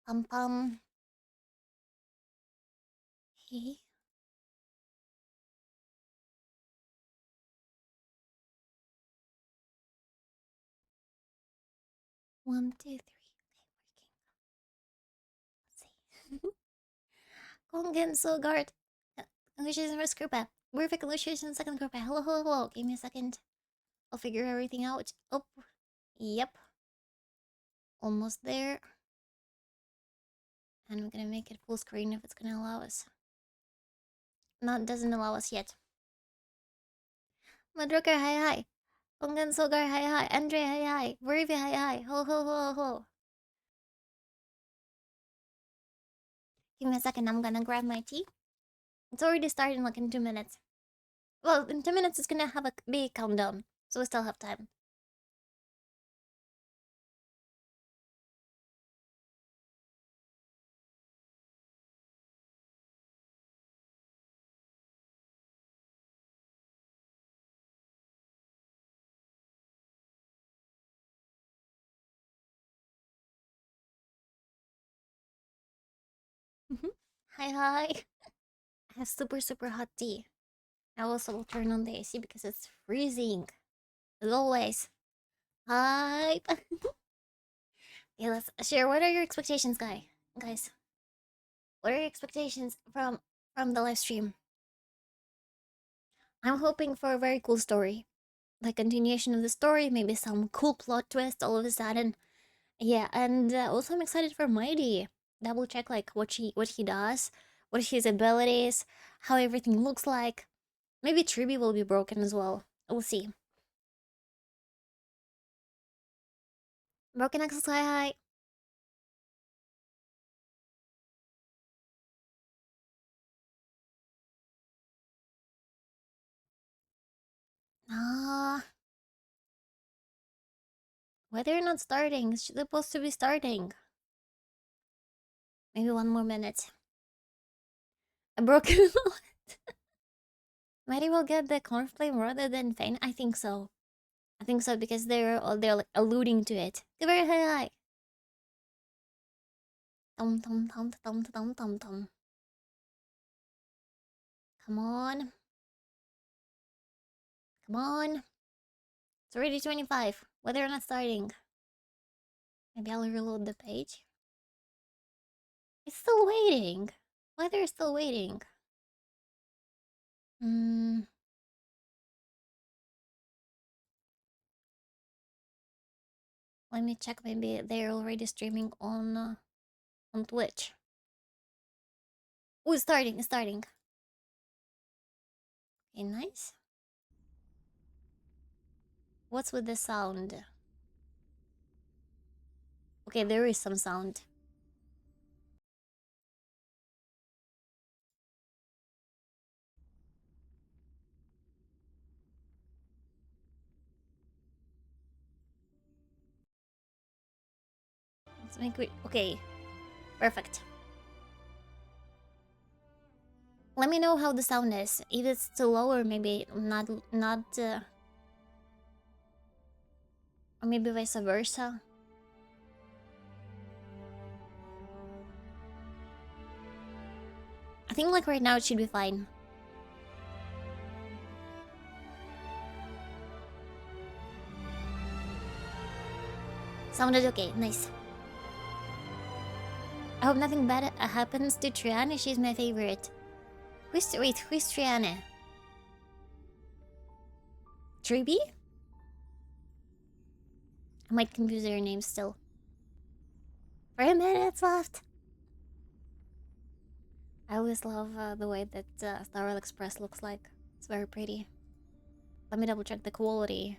Pum pum. Hey. One, two, three. Let's see. Kongen Sogard. Congratulations first group app. Perfect illustration second group app. Hello, hello, hello. Give me a second. I'll figure everything out. Oh, yep. Almost there. And we're gonna make it full screen if it's gonna allow us. No, it doesn't allow us yet. Madrucker, hi hi. Kongen Sogar, hi hi. Andre, hi hi. Worthy, hi hi. Ho ho ho ho. Give me a second. I'm gonna grab my tea. It's already starting like in 2 minutes. Well, in 2 minutes it's gonna have a big countdown, so we still have time. Hi hi. I have super hot tea. I also will turn on the AC because it's freezing. As always. Hi. Yeah, let's share. What are your expectations, guys? What are your expectations from the live stream? I'm hoping for a very cool story, like continuation of the story, maybe some cool plot twist all of a sudden. Yeah, and also I'm excited for Mighty. Double check like what he does, what his abilities, how everything looks like. Maybe Triby will be broken as well. We'll see. Broken Axel, hi hi. Ah, why they're not starting? It's supposed to be starting. Maybe one more minute. A broken wallet. Mighty will get the Cornflame rather than Fane. I think so. I think so because they're like alluding to it. Very hi hi. Tom tom tom tom tom tom tom. Come on. Come on. It's already 25. Why they're not starting? Maybe I'll reload the page. It's still waiting. Why they're still waiting? Hmm. Let me check. Maybe they're already streaming on Twitch. Oh, it's starting. It's starting. Okay, nice. What's with the sound? Okay, there is some sound. Let's make it. Okay, perfect. Let me know how the sound is. If it's too low or maybe not, or maybe vice versa. I think like right now it should be fine. Sounded okay, nice. I hope nothing bad happens to Triana. She's my favorite. Who's Triana? Triby? I might confuse their names still. 3 minutes left. I always love the way that Star Rail Express looks like. It's very pretty. Let me double check the quality.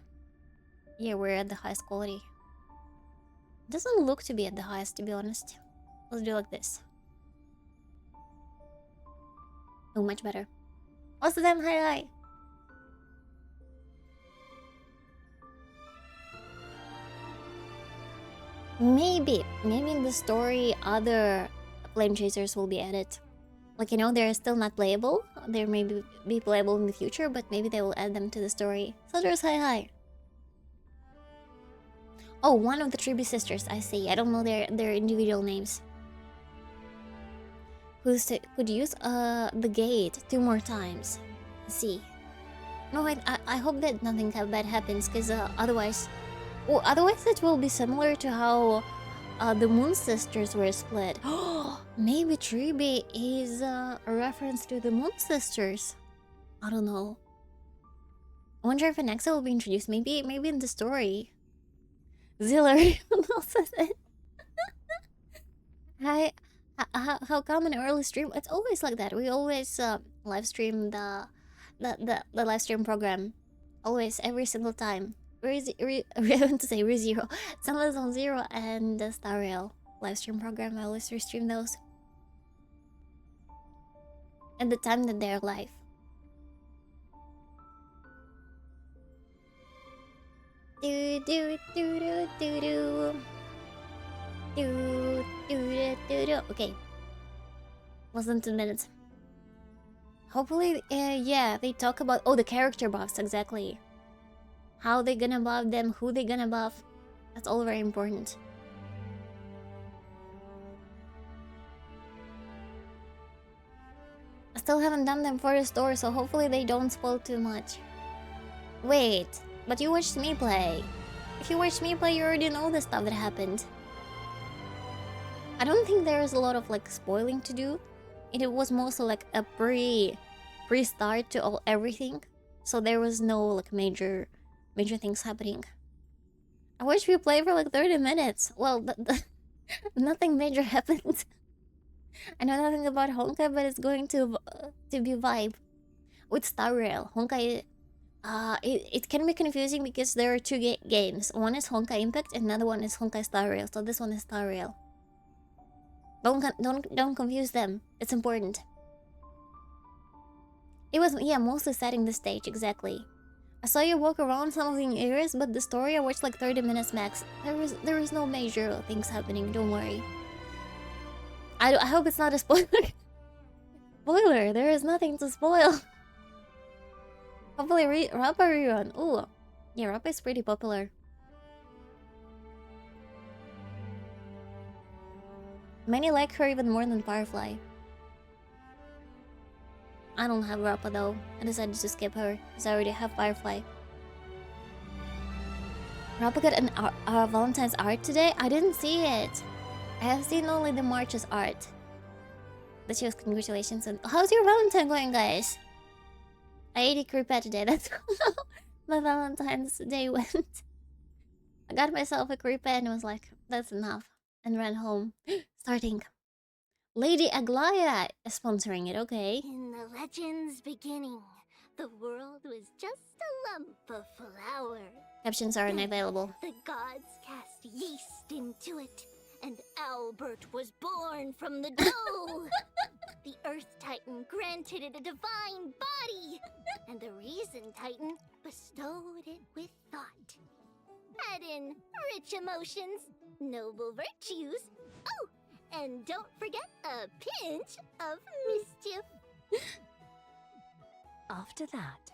Yeah, we're at the highest quality. It doesn't look to be at the highest, to be honest. Let's do like this. Oh, much better. Most of them, hi. Maybe in the story, other flame chasers will be added. Like, you know, they're still not playable. They may be playable in the future, but maybe they will add them to the story. So there's hi. Oh, one of the Triby sisters. I see. I don't know their individual names. Could use the gate 2 more times. I see. No, I hope that nothing bad happens, because otherwise... Well, otherwise it will be similar to how the Moon Sisters were split. Maybe Triby is a reference to the Moon Sisters. I don't know. I wonder if an Exa will be introduced. Maybe in the story. Ziller also said. Hi. How come in early stream? It's always like that. We always live stream the live stream program. Always, every single time. I want to say ReZero. Sunless on Zero and the Star Rail live stream program. I always restream those. At the time that they're live. Do do do do do do. Okay. Less than 2 minutes. Hopefully, yeah, they talk about... Oh, the character buffs, exactly. How they gonna buff them, who they gonna buff. That's all very important. I still haven't done them for the store, so hopefully they don't spoil too much. Wait, but you watched me play. If you watched me play, you already know the stuff that happened. I don't think there is a lot of like spoiling to do. It was mostly like a pre-start to everything, so there was no like major things happening. I watched you play for like 30 minutes. Well, nothing major happened. I know nothing about Honkai, but it's going to be vibe with Star Rail. Honkai, it can be confusing because there are two games. One is Honkai Impact, and another one is Honkai Star Rail. So this one is Star Rail. Don't confuse them. It's important. It was, yeah, mostly setting the stage, exactly. I saw you walk around some of the areas, but the story I watched like 30 minutes max. There was no major things happening, don't worry. I hope it's not a spoiler. Spoiler, there is nothing to spoil. Hopefully Rappa rerun. Ooh. Yeah, Rappa is pretty popular. Many like her even more than Firefly. I don't have Rappa though. I decided to skip her because I already have Firefly. Rappa got an Valentine's art today? I didn't see it. I have seen only the March's art. But she was congratulations and how's your Valentine going, guys? I ate a creepette today. That's how my Valentine's day went. I got myself a creepette and was like, that's enough. And ran home. Starting. Lady Aglaya is sponsoring it, okay. In the legend's beginning, the world was just a lump of flour. Captions are unavailable. The gods cast yeast into it, and Albert was born from the dough. The Earth Titan granted it a divine body, and the Reason Titan bestowed it with thought. Add in rich emotions, noble virtues, oh, and don't forget a pinch of mischief. After that,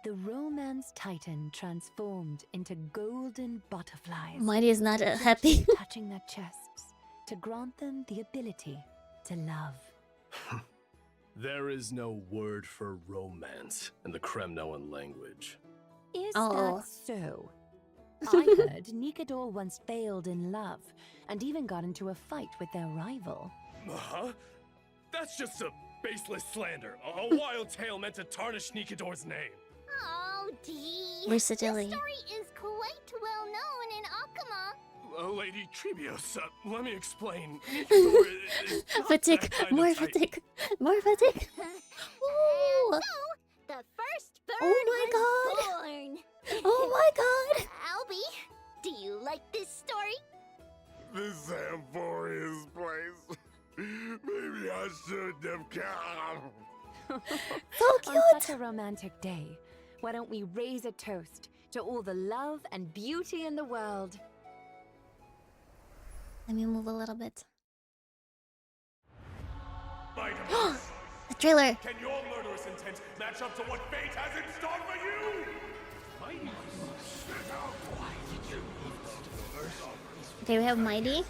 the Romance Titan transformed into golden butterflies. Mighty is not happy. Touching their chests to grant them the ability to love. There is no word for romance in the Kremnoan language. Is Oh. that so? I heard Nikador once failed in love and even got into a fight with their rival. Huh? That's just a baseless slander. A wild tale meant to tarnish Nikador's name. Oh, Dee. Versatility. The story is quite well known in Akama. Lady Trebios, let me explain. Nikador is not Fatigue. that kind More of Titan. fatigue. More fatigue. Ooh. And so, the first bird Oh my was born. Oh my god. Albie, do you like this story? This Amphoria's place. Maybe I shouldn't have come. So On cute. such a romantic day, why don't we raise a toast to all the love and beauty in the world? Let me move a little bit. My device. The trailer. Can your murderous intent match up to what fate has in store for you? Okay, we have Mighty.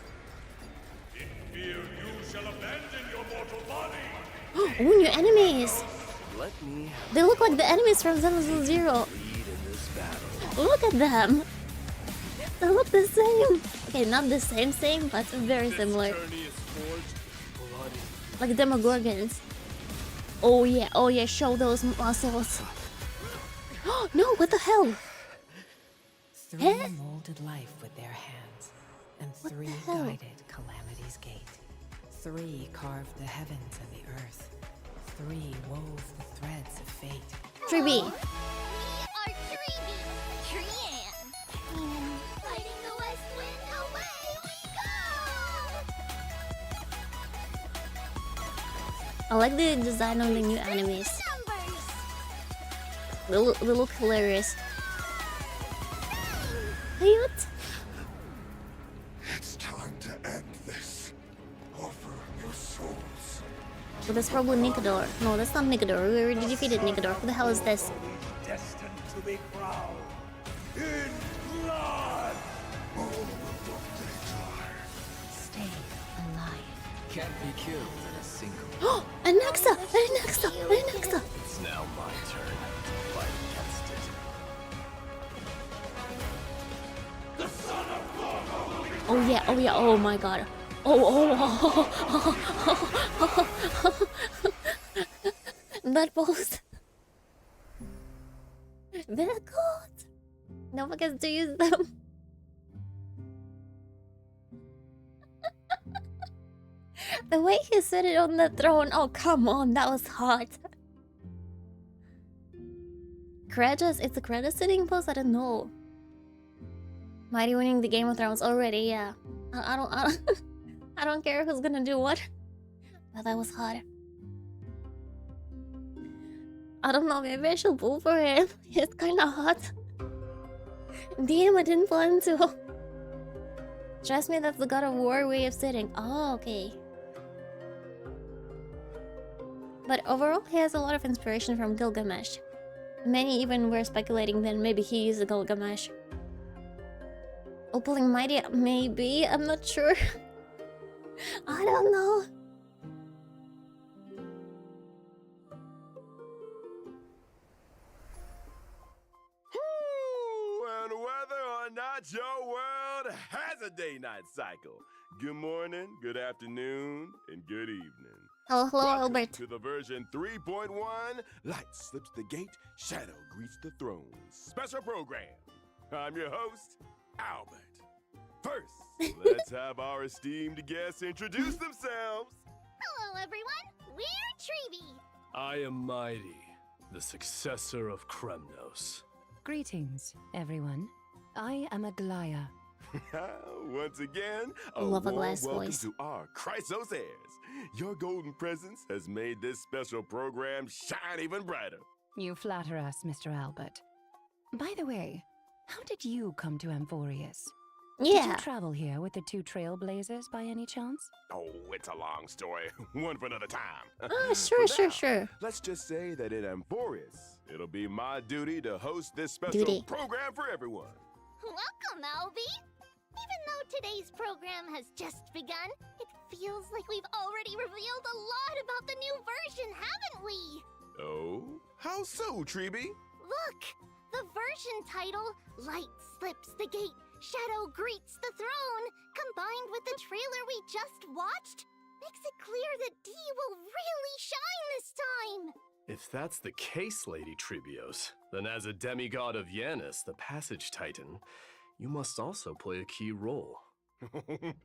Fear you shall abandon your mortal body. Oh, new enemies! Let me They look like the enemies from Zero. lead in this battle. Look at them! They look the same! Okay, not the same, but very similar. Journey is forged bloody. Like Demogorgons. Oh yeah, show those muscles. No, what the hell? Three Eh? molded life with their hands, and What the three hell? guided Calamity's gate. Three carved the heavens and the earth. Three wove the threads of fate. 3B. We are Treeby, Trian. And fighting the west wind, away we go! I like the design of the new enemies. Numbers! They look hilarious. Cute. It's time to end this. Offer your souls. Well, that's probably Nicador. No, that's not Nicador. We already defeated Nicador. Who the hell is this? Destined to be crowned in blood. Oh, what they die. Stay alive. Can't be killed in a single. Oh, and Nexa! It's now my turn to fight against it. Oh yeah, oh my god. Oh. That pose. They're good. No one gets to use them. The way he set it on the throne, oh come on, that was hot. Kratos, it's a Kratos sitting pose? I don't know. Mighty winning the Game of Thrones already, yeah. I don't care who's gonna do what. But that was hot. I don't know, maybe I should pull for him. He's kinda hot. Damn, I didn't plan to. Trust me, that's the God of War way of sitting. Oh, okay. But overall, he has a lot of inspiration from Gilgamesh. Many even were speculating that maybe he used a Gilgamesh. Oh, pulling Mighty, maybe? I'm not sure. I don't know. And whether or not your world has a day-night cycle, good morning, good afternoon, and good evening. Hello, Welcome Albert. to the version 3.1, Light Slips the Gate, Shadow Greets the Throne special program. I'm your host, Albert. First, let's have our esteemed guests introduce themselves. Hello, everyone. We're Treeby. I am Mighty, the successor of Kremnos. Greetings, everyone. I am Aglaya. Once again, a Love a warm glass welcome voice. to our Chrysos heirs. Your golden presence has made this special program shine even brighter. You flatter us, Mr. Albert. By the way, how did you come to Amphorius? Did you Yeah. travel here with the two trailblazers by any chance? Oh, it's a long story. One for another time. Oh, sure, For now, sure. Let's just say that in Amphorius, it'll be my duty to host this special Duty. program for everyone. Welcome, Albie. Even though today's program has just begun, it feels like we've already revealed a lot about the new version, haven't we? Oh? How so, Treeby? Look! The version title, Light Slips the Gate, Shadow Greets the Throne, combined with the trailer we just watched, makes it clear that D will really shine this time! If that's the case, Lady Tribios, then as a demigod of Yanis, the Passage Titan, you must also play a key role.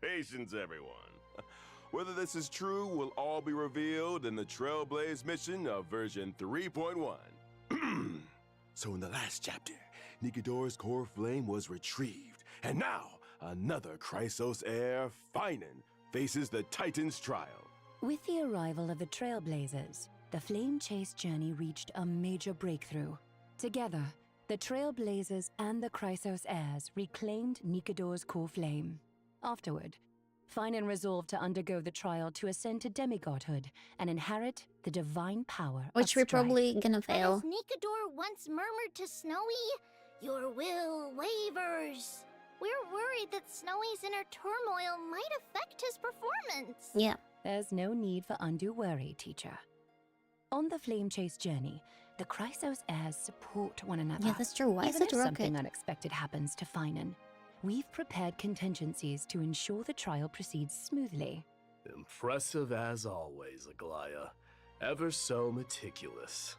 Patience, everyone. Whether this is true will all be revealed in the Trailblaze mission of version 3.1. So in the last chapter, Nicador's core flame was retrieved, and now another Chrysos heir, Finan, faces the Titan's trial. With the arrival of the Trailblazers, the Flame Chase journey reached a major breakthrough. Together, the Trailblazers and the Chrysos heirs reclaimed Nicador's core flame. Afterward, Finan resolved to undergo the trial to ascend to demigodhood and inherit the divine power Which of we're strife. probably gonna But fail. as Nicador once murmured to Snowy, your will wavers. We're worried that Snowy's inner turmoil might affect his performance. Yeah. There's no need for undue worry, teacher. On the flame chase journey, the Chrysos heirs support one another. Yeah, that's true. Why is Even it if a something rocket? unexpected happens to Finan, we've prepared contingencies to ensure the trial proceeds smoothly. Impressive as always, Aglaya. Ever so meticulous.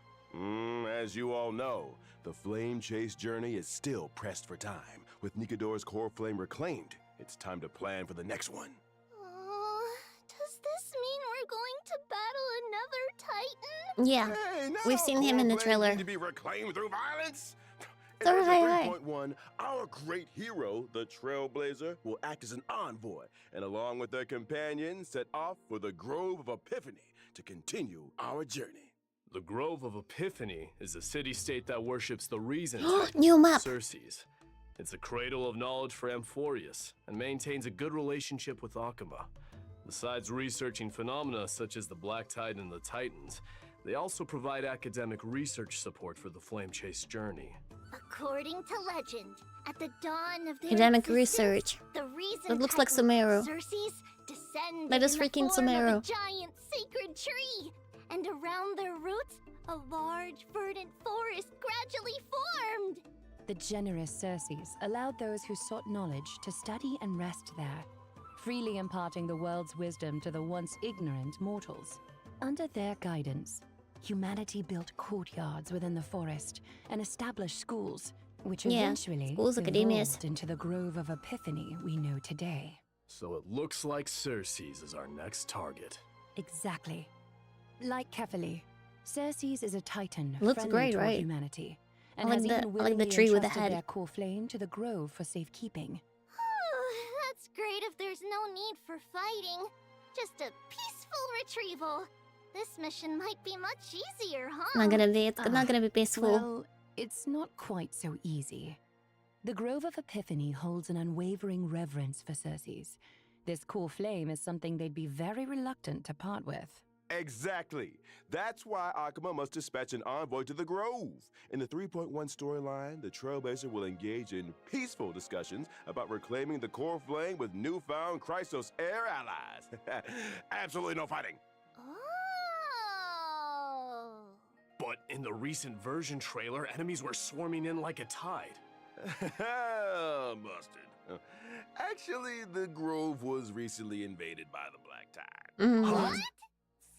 As you all know, the flame chase journey is still pressed for time. With Nikador's core flame reclaimed, it's time to plan for the next one. Does this mean we're going to battle another Titan? Yeah. Hey, no, We've seen him in the core flames trailer. need to be reclaimed through violence. In So version high. 3.1, our great hero, the Trailblazer, will act as an envoy, and along with their companions, set off for the Grove of Epiphany to continue our journey. The Grove of Epiphany is a city-state that worships the reason New map. Circes. It's a cradle of knowledge for Amphorius, and maintains a good relationship with Akuma. Besides researching phenomena such as the Black Tide and the Titans, they also provide academic research support for the Flame Chase journey. According to legend, at the dawn of their Academic existence, research. the reason That looks like Titan Sumeru. Circes descended That is in the freaking form of Sumeru. a giant sacred tree, and around their roots, a large verdant forest gradually formed. The generous Circes allowed those who sought knowledge to study and rest there, freely imparting the world's wisdom to the once ignorant mortals. Under their guidance, humanity built courtyards within the forest and established schools, which Yeah, eventually schools, academias. evolved into the Grove of Epiphany we know today. So it looks like Circes is our next target. Exactly. Like Kefali, Circes is a titan Looks friendly great, toward right? humanity, and I like has the- even I like the willingly tree with the entrusted head. their core flame to the Grove for safekeeping. That's great if there's no need for fighting. Just a peaceful retrieval. This mission might be much easier, huh? Not gonna be. It's not gonna be peaceful. Well, it's not quite so easy. The Grove of Epiphany holds an unwavering reverence for Circes. This core flame is something they'd be very reluctant to part with. Exactly. That's why Akuma must dispatch an envoy to the Grove. In the 3.1 storyline, the Trailblazer will engage in peaceful discussions about reclaiming the core flame with newfound Chrysos heir allies. Absolutely no fighting. Oh. But in the recent version trailer, enemies were swarming in like a tide. Mustard. Actually, the Grove was recently invaded by the Black Tide. Mhm.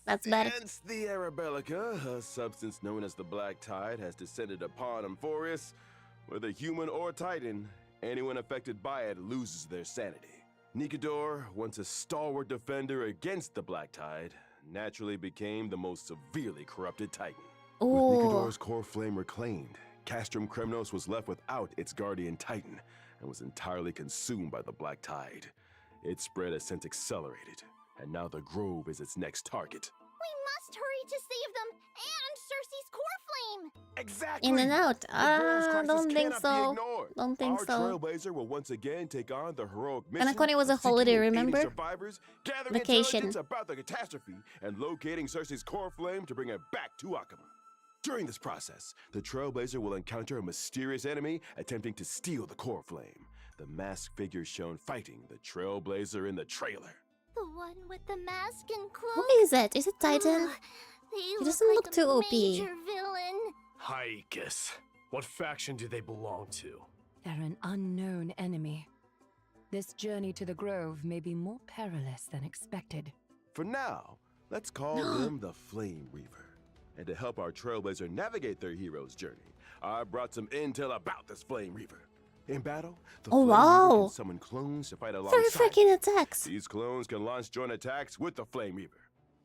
That's bad. Hence the Arabellica, a substance known as the Black Tide, has descended upon Amphorius. Whether human or Titan, anyone affected by it loses their sanity. Nikador, once a stalwart defender against the Black Tide, naturally became the most severely corrupted Titan. With Oh, Nikador's core flame reclaimed, Castrum Kremnos was left without its guardian Titan and was entirely consumed by the Black Tide. Its spread has since accelerated, and now the Grove is its next target. We must hurry to save them and Circe's core flame. Exactly! in and out. The Grove's crisis Don't think cannot be so. ignored. Don't think Our so. Trailblazer will once again take on the heroic mission Kanakone was a of seeking holiday, and aiding remember? survivors, gathering Vacation. intelligence about the catastrophe, and locating Circe's core flame to bring it back to Akuma. During this process, the Trailblazer will encounter a mysterious enemy attempting to steal the core flame. The masked figure shown fighting the Trailblazer in the trailer. The one with the mask and cloak. Who is it? Is it Titan? He doesn't look too OP. Major villain. Haikus. What faction do they belong to? They're an unknown enemy. This journey to the Grove may be more perilous than expected. For now, let's call them the Flame Reaver. And to help our Trailblazer navigate their hero's journey, I brought some intel about this Flame Reaver. In battle, the Oh, Flame Reaver wow. can summon clones to fight Three alongside. freaking attacks. These clones can launch joint attacks with the Flame Reaver.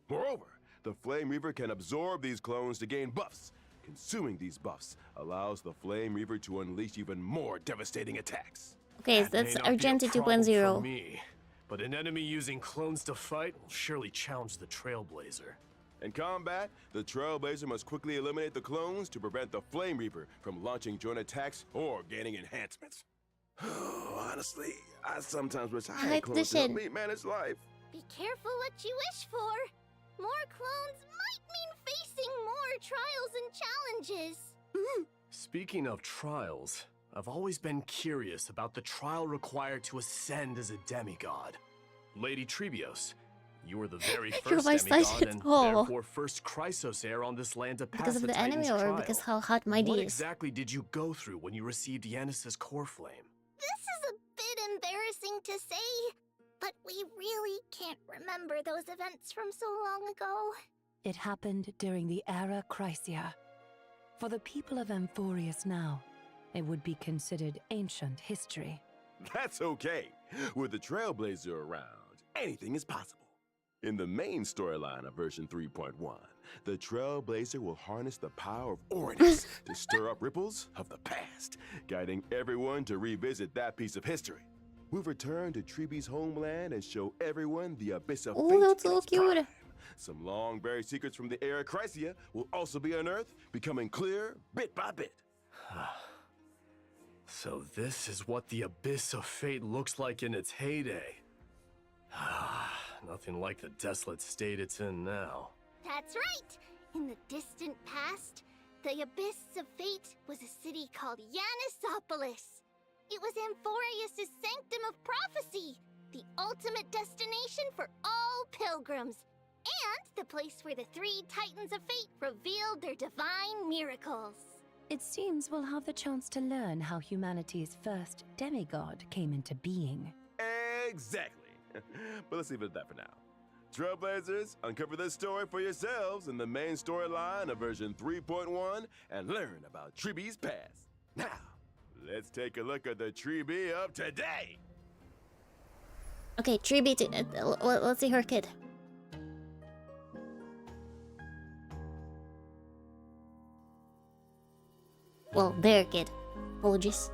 Moreover, the Flame Reaver can absorb these clones to gain buffs. Consuming these buffs allows the Flame Reaver to unleash even more devastating attacks. Okay, That that's may not be a Argenti problem for 2.0. me, but an enemy using clones to fight will surely challenge the Trailblazer. In combat, the Trailblazer must quickly eliminate the clones to prevent the Flame Reaper from launching joint attacks or gaining enhancements. Honestly, I sometimes wish I had like clones this to help shit. me manage life. Be careful what you wish for. More clones might mean facing more trials and challenges. Speaking of trials, I've always been curious about the trial required to ascend as a demigod. Lady Trebios, you were the very Your first voice demigod started- and oh. therefore first Chrysos heir on this land to pass Because of the Titan's enemy or trial. because how hot Mighty What is? exactly did you go through when you received Yanis's core flame? This is a bit embarrassing to say, but we really can't remember those events from so long ago. It happened during the Era Chrysia. For the people of Amphorius now, it would be considered ancient history. That's okay. With the Trailblazer around, anything is possible. In the main storyline of version 3.1, the Trailblazer will harness the power of Orinus to stir up ripples of the past, guiding everyone to revisit that piece of history. We'll return to Treeby's homeland and show everyone the abyss of Oh, fate that's in so its cute. prime. Some long-buried secrets from the Era Chrysia will also be unearthed, becoming clear bit by bit. So this is what the Abyss of Fate looks like in its heyday. Nothing like the desolate state it's in now. That's right! In the distant past, the Abyss of Fate was a city called Yanisopolis. It was Amphorius' sanctum of prophecy, the ultimate destination for all pilgrims, and the place where the three Titans of Fate revealed their divine miracles. It seems we'll have the chance to learn how humanity's first demigod came into being. Exactly. But let's leave it at that for now. Trailblazers, uncover this story for yourselves in the main storyline of version 3.1 and learn about Treeby's past. Now, let's take a look at the Treeby of today. Okay, Treeby, let's see her kid. Well, their kid. Apologies.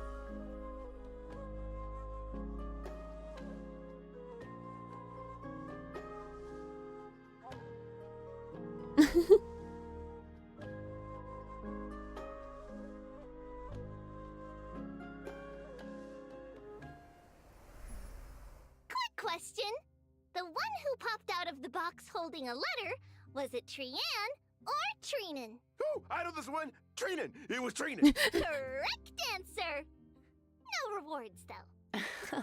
Quick question. The one who popped out of the box holding a letter, was it Trian or Treenan? Ooh, I know this one. Treenan. It was Treenan. Correct answer. No rewards, though.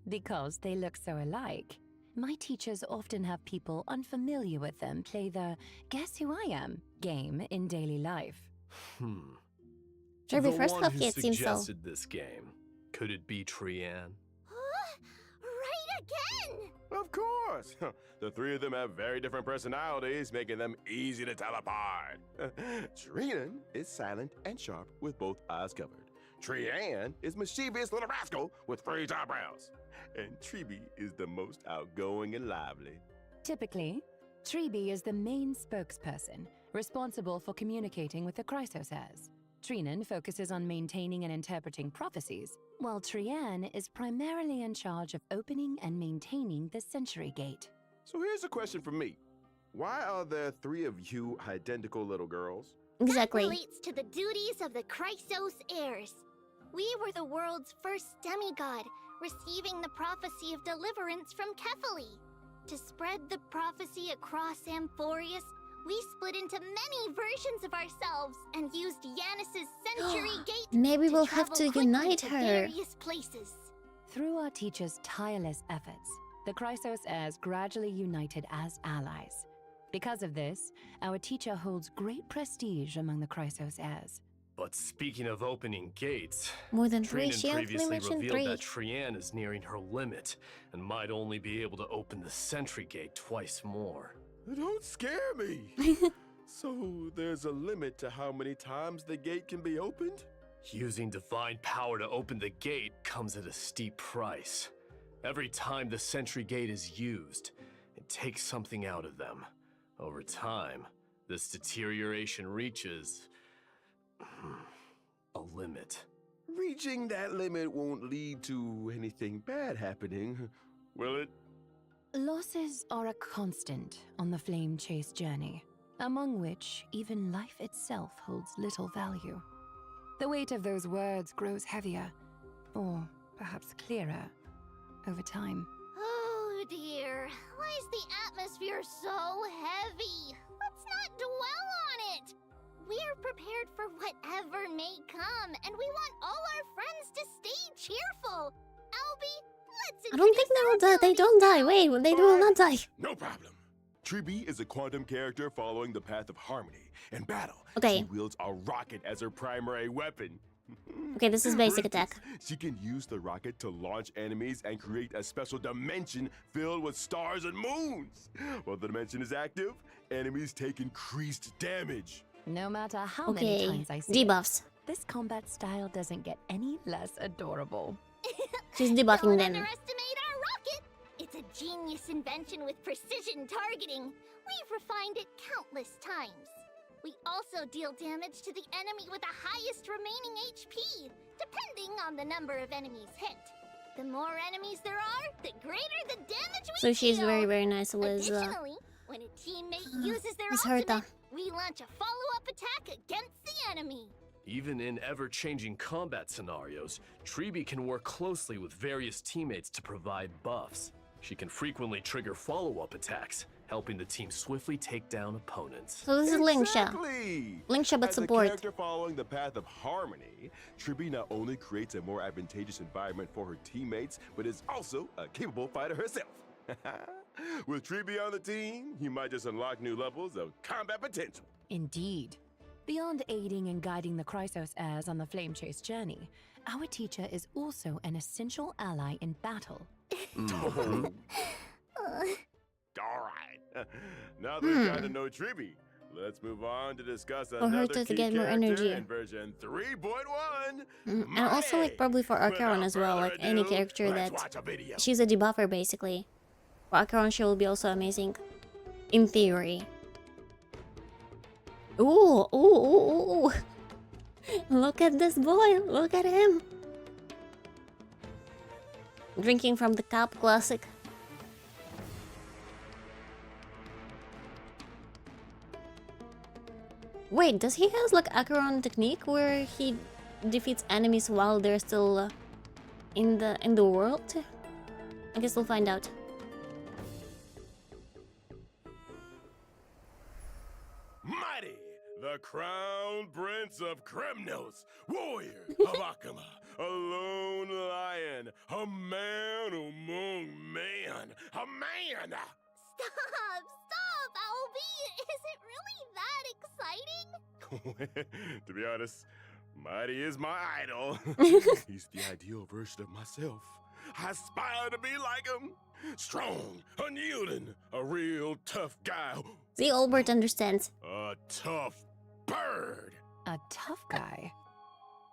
Because they look so alike, my teachers often have people unfamiliar with them play the Guess Who I Am game in daily life. Treeby The first one half who kid seems so. suggested this game. Could it be Trian? Right again! Of course. The three of them have very different personalities, making them easy to tell apart. Treenan is silent and sharp with both eyes covered. Trian is mischievous little rascal with fringed eyebrows. And Treeby is the most outgoing and lively. Typically, Treeby is the main spokesperson, responsible for communicating with the Chrysos heirs. Treenan focuses on maintaining and interpreting prophecies, while Trian is primarily in charge of opening and maintaining the Century Gate. So here's a question for me. Why are there three of you identical little girls? Exactly. That relates to the duties of the Chrysos heirs. We were the world's first demigod, receiving the prophecy of deliverance from Kefali. To spread the prophecy across Amphorius, we split into many versions of ourselves and used Yanis's Century Gate. Maybe we'll have travel to quickly unite to her. various places. Through our teacher's tireless efforts, the Chrysos heirs gradually united as allies. Because of this, our teacher holds great prestige among the Chrysos heirs. But speaking of opening gates, More than three. Treenan She only previously mentioned revealed three. that Trian is nearing her limit and might only be able to open the Sentry Gate twice more. Don't scare me. So there's a limit to how many times the gate can be opened? Using divine power to open the gate comes at a steep price. Every time the Sentry Gate is used, it takes something out of them. Over time, this deterioration reaches a limit. Reaching that limit won't lead to anything bad happening, will it? Losses are a constant on the flame chase journey, among which even life itself holds little value. The weight of those words grows heavier, or perhaps clearer, over time. Oh dear, why is the atmosphere so heavy? Let's not dwell on it. We're prepared for whatever may come, and we want all our friends to stay cheerful. Albie, let's I don't think they will die. They don't die. Wait, they will not die. No problem. Tribby is a quantum character following the path of harmony. In battle, Okay. she wields a rocket as her primary weapon. Okay, this is basic For attack. instance, she can use the rocket to launch enemies and create a special dimension filled with stars and moons. While the dimension is active, enemies take increased damage. No matter how many Okay, times I see it, debuffs. this combat style doesn't get any less adorable. She's debuffing Don't them. underestimate our rocket. It's a genius invention with precision targeting. We've refined it countless times. We also deal damage to the enemy with the highest remaining HP, depending on the number of enemies hit. The more enemies there are, the greater the damage we So she's deal. very, very nice with Additionally, when a teammate uses their Miss ultimate, Herta. we launch a follow-up attack against the enemy. Even in ever-changing combat scenarios, Tribby can work closely with various teammates to provide buffs. She can frequently trigger follow-up attacks, helping the team swiftly take down opponents. So this is Lingsha. Exactly. Lingsha but As a support. character following the path of harmony, Tribby not only creates a more advantageous environment for her teammates, but is also a capable fighter herself. With Tribby on the team, you might just unlock new levels of combat potential. Indeed. Beyond aiding and guiding the Chrysos heirs on the Flame Chase journey, our teacher is also an essential ally in battle. All right. Now that we've gotten to know Tribby, let's move on to discuss her another to key get more character energy. in version 3.1. And also like probably for Acheron as well, like any character let's that watch a video. she's a debuffer basically. For Acheron she will be also amazing. In theory. Ooh, ooh, ooh, ooh. Look at this boy, look at him. Drinking from the cup, classic. Wait, does he has like Acheron technique where he defeats enemies while they're still in the world? I guess we'll find out. Mighty, the crown prince of Kremnos, warrior of Akama, a lone lion, a man among men, a man. Stop, Albie! Is it really that exciting? To be honest, Mighty is my idol. He's the ideal version of myself. I aspire to be like him. Strong, unyielding, a real tough guy. See, Albert understands. A tough bird. A tough guy?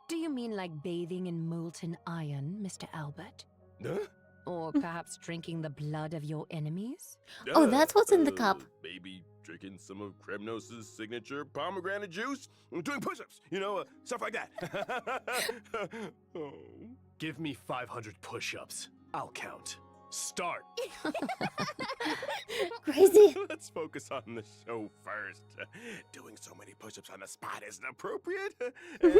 Do you mean like bathing in molten iron, Mr. Albert? Huh? Or perhaps drinking the blood of your enemies? Oh, that's what's in the cup. Maybe drinking some of Kremnos' signature pomegranate juice, doing push-ups, stuff like that. Oh. Give me 500 push-ups. I'll count. Start. Crazy. Let's focus on the show first. Doing so many push-ups on the spot isn't appropriate,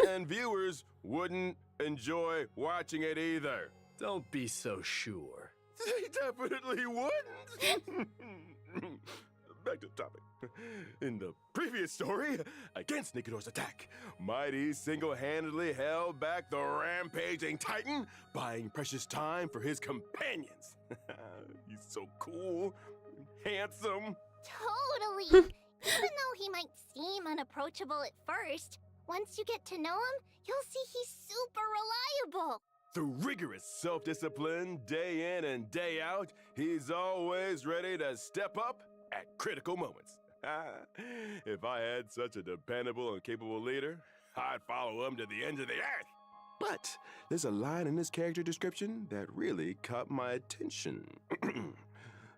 and viewers wouldn't enjoy watching it either. Don't be so sure. They definitely wouldn't. Back to the topic. In the previous story, against Nikidor's attack, Mighty single-handedly held back the rampaging Titan, buying precious time for his companions. He's so cool, handsome. Totally! Even though he might seem unapproachable at first, once you get to know him, you'll see he's super reliable. Through rigorous self-discipline, day in and day out, he's always ready to step up at critical moments. If I had such a dependable and capable leader, I'd follow him to the ends of the earth. But there's a line in this character description that really caught my attention.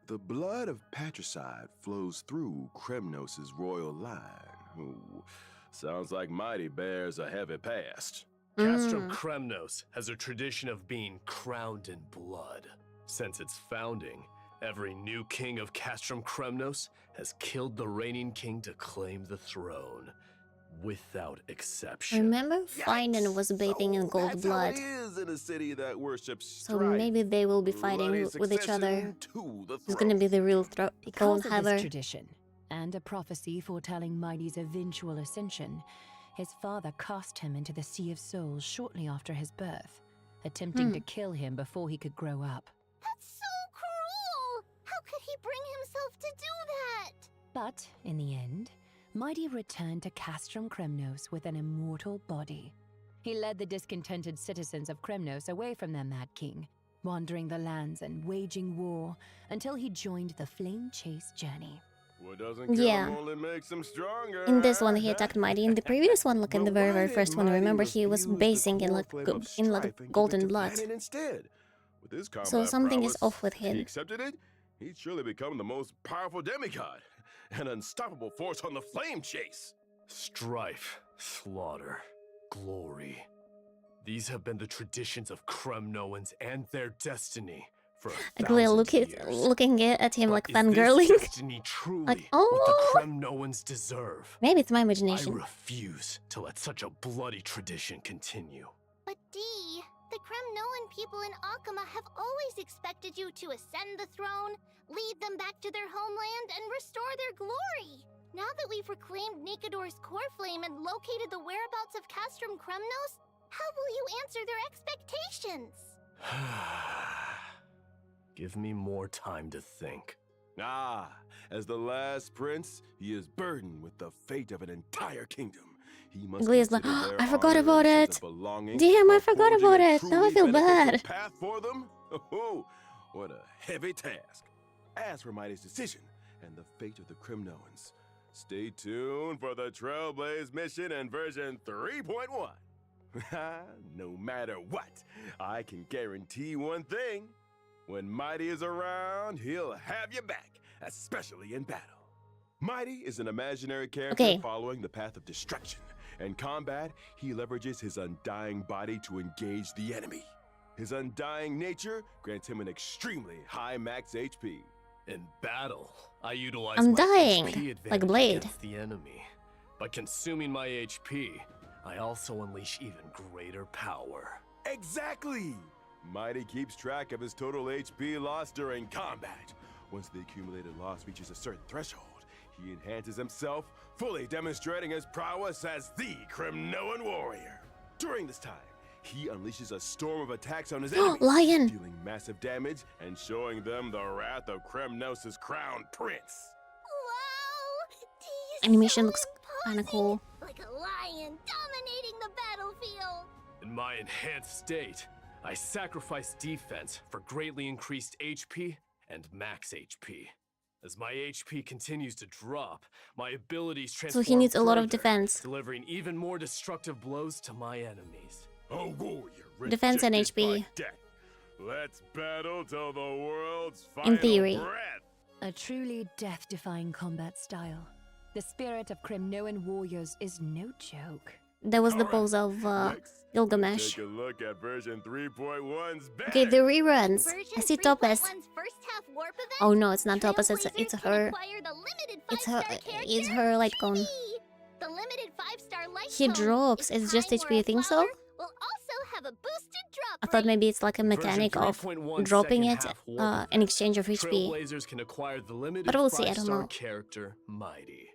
The blood of patricide flows through Kremnos' royal line. Ooh, sounds like Mighty bears a heavy past. Castrum Kremnos has a tradition of being crowned in blood. Since its founding, every new king of Castrum Kremnos has killed the reigning king to claim the throne, without exception. Remember, Finan was bathing in gold that's blood. How it is in a city that worships So strife, maybe they will be fighting bloody with each other. succession to the Who's gonna be the real throne Because of haver? this tradition, and a prophecy foretelling Mighty's eventual ascension, his father cast him into the Sea of Souls shortly after his birth, attempting to kill him before he could grow up. That's so cruel! How could he bring himself to do that? But, in the end, Mighty returned to Castrum Kremnos with an immortal body. He led the discontented citizens of Kremnos away from their mad king, wandering the lands and waging war until he joined the Flame Chase journey. What doesn't kill Yeah. him only makes him stronger. In this one, he attacked Mighty. In the previous one, like in the very, very first one, remember he was basing in like golden blood. Instead. With his So combat something is prowess, off with if he him. accepted it, he'd surely become the most powerful demigod, an unstoppable force on the Flame Chase. Strife, slaughter, glory. These have been the traditions of Kremnoans and their destiny for Aglia looking at him like fangirling. destiny truly Like, what oh, the Kremnoans deserve? maybe it's my I imagination. refuse to let such a bloody tradition continue. But Dee, the Kremnoan people in Akama have always expected you to ascend the throne, lead them back to their homeland, and restore their glory. Now that we've reclaimed Nikador's core flame and located the whereabouts of Castrum Kremnos, how will you answer their expectations? Give me more time to think. As the last prince, he is burdened with the fate of an entire kingdom. He must Glia's like, consider their I forgot honor about and sense it. of belonging Damn, I while forgot forging about a it. Now I truly feel beneficial bad. path for them? Oh, what a heavy task. As for Mighty's decision and the fate of the Kremnoans, stay tuned for the Trailblaze mission in version 3.1. No matter what, I can guarantee one thing. When Mighty is around, he'll have you back, especially in battle. Mighty is an imaginary character following the path of destruction. In combat, he leverages his undying body to engage the enemy. His undying nature grants him an extremely high max HP. In battle, I utilize I'm my dying, HP like advantage Blade. against the enemy. By consuming my HP, I also unleash even greater power. Exactly! Mighty keeps track of his total HP loss during combat. Once the accumulated loss reaches a certain threshold, he enhances himself, fully demonstrating his prowess as the Kremnoan warrior. During this time, he unleashes a storm of attacks on his enemies, Lion! dealing massive damage and showing them the wrath of Kremnos' crowned prince. Wow! Dee is Animation so looks kinda imposing, cool. like a lion dominating the battlefield. In my enhanced state, I sacrifice defense for greatly increased HP and max HP. As my HP continues to drop, my abilities So transform he needs a lot of further, defense. delivering even more destructive blows to my enemies. A warrior Defense and rejected HP. by death. Let's battle till the world's final theory. breath. A truly death-defying combat style. The spirit of Kremnoan warriors is no joke. That was the Alright, pose of Next, Gilgamesh. take a look at version 3.1's back. Okay, the reruns. Version I see Topaz. 3.1's first half warp event, Oh no, it's not Topaz. It's Trailblazers can her. acquire the limited It's her. 5-star It's character, her light cone. Chibi. The limited 5-star light He cone, drops. if It's just time or HP. You a think so? flower, will also have a boosted drop I thought rate. maybe it's like a mechanic Version of 3.1 dropping second it half warp in exchange of HP. Trailblazers can acquire the limited But we'll see, I don't 5-star know. character Mighty.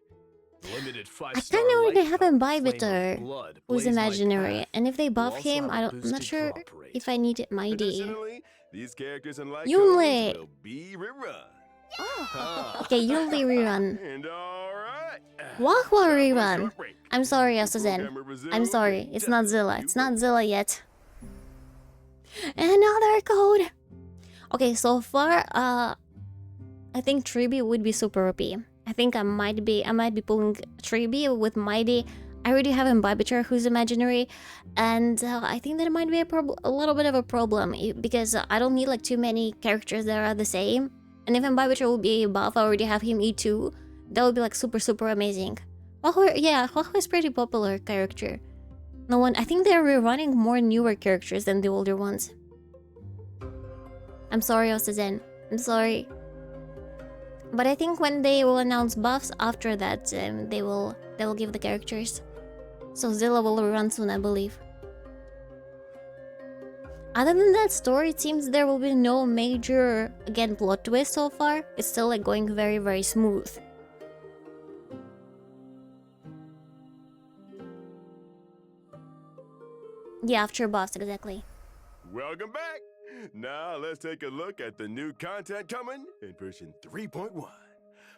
The limited I 5-star kinda already light have cone, Imbibiter, Flame of Blood, who's Blaze My imaginary, Path, and if they will buff also him, have a I'm not boosted sure drop rate. if I need it Mighty. Additionally, these characters and light Yunli. cones will be rerun. Okay, Yunli rerun. And alright. Wahwa Time for a rerun. short break. I'm sorry, The Osazen. programmer resumes I'm sorry. in It's not just a Zilla. few It's not moments. Zilla yet. Another code. Okay, so far, I think Tribi would be super OP. I think I might be pulling Tribi with Mighty. I already have Imbibitor who's imaginary, and I think that it might be a little bit of a problem because I don't need like too many characters that are the same. And if Imbibitor will be buff, I already have him E2. That would be like super amazing. Wahoo, yeah, Wahoo is pretty popular character. No one, I think they're rerunning more newer characters than the older ones. I'm sorry, Osazen. I'm sorry. But I think when they will announce buffs after that, they will give the characters. So Zilla will rerun soon, I believe. Other than that story, it seems there will be no major, again, plot twist so far. It's still like going very smooth. Yeah, after buffs, exactly. Welcome back! Now let's take a look at the new content coming in version 3.1.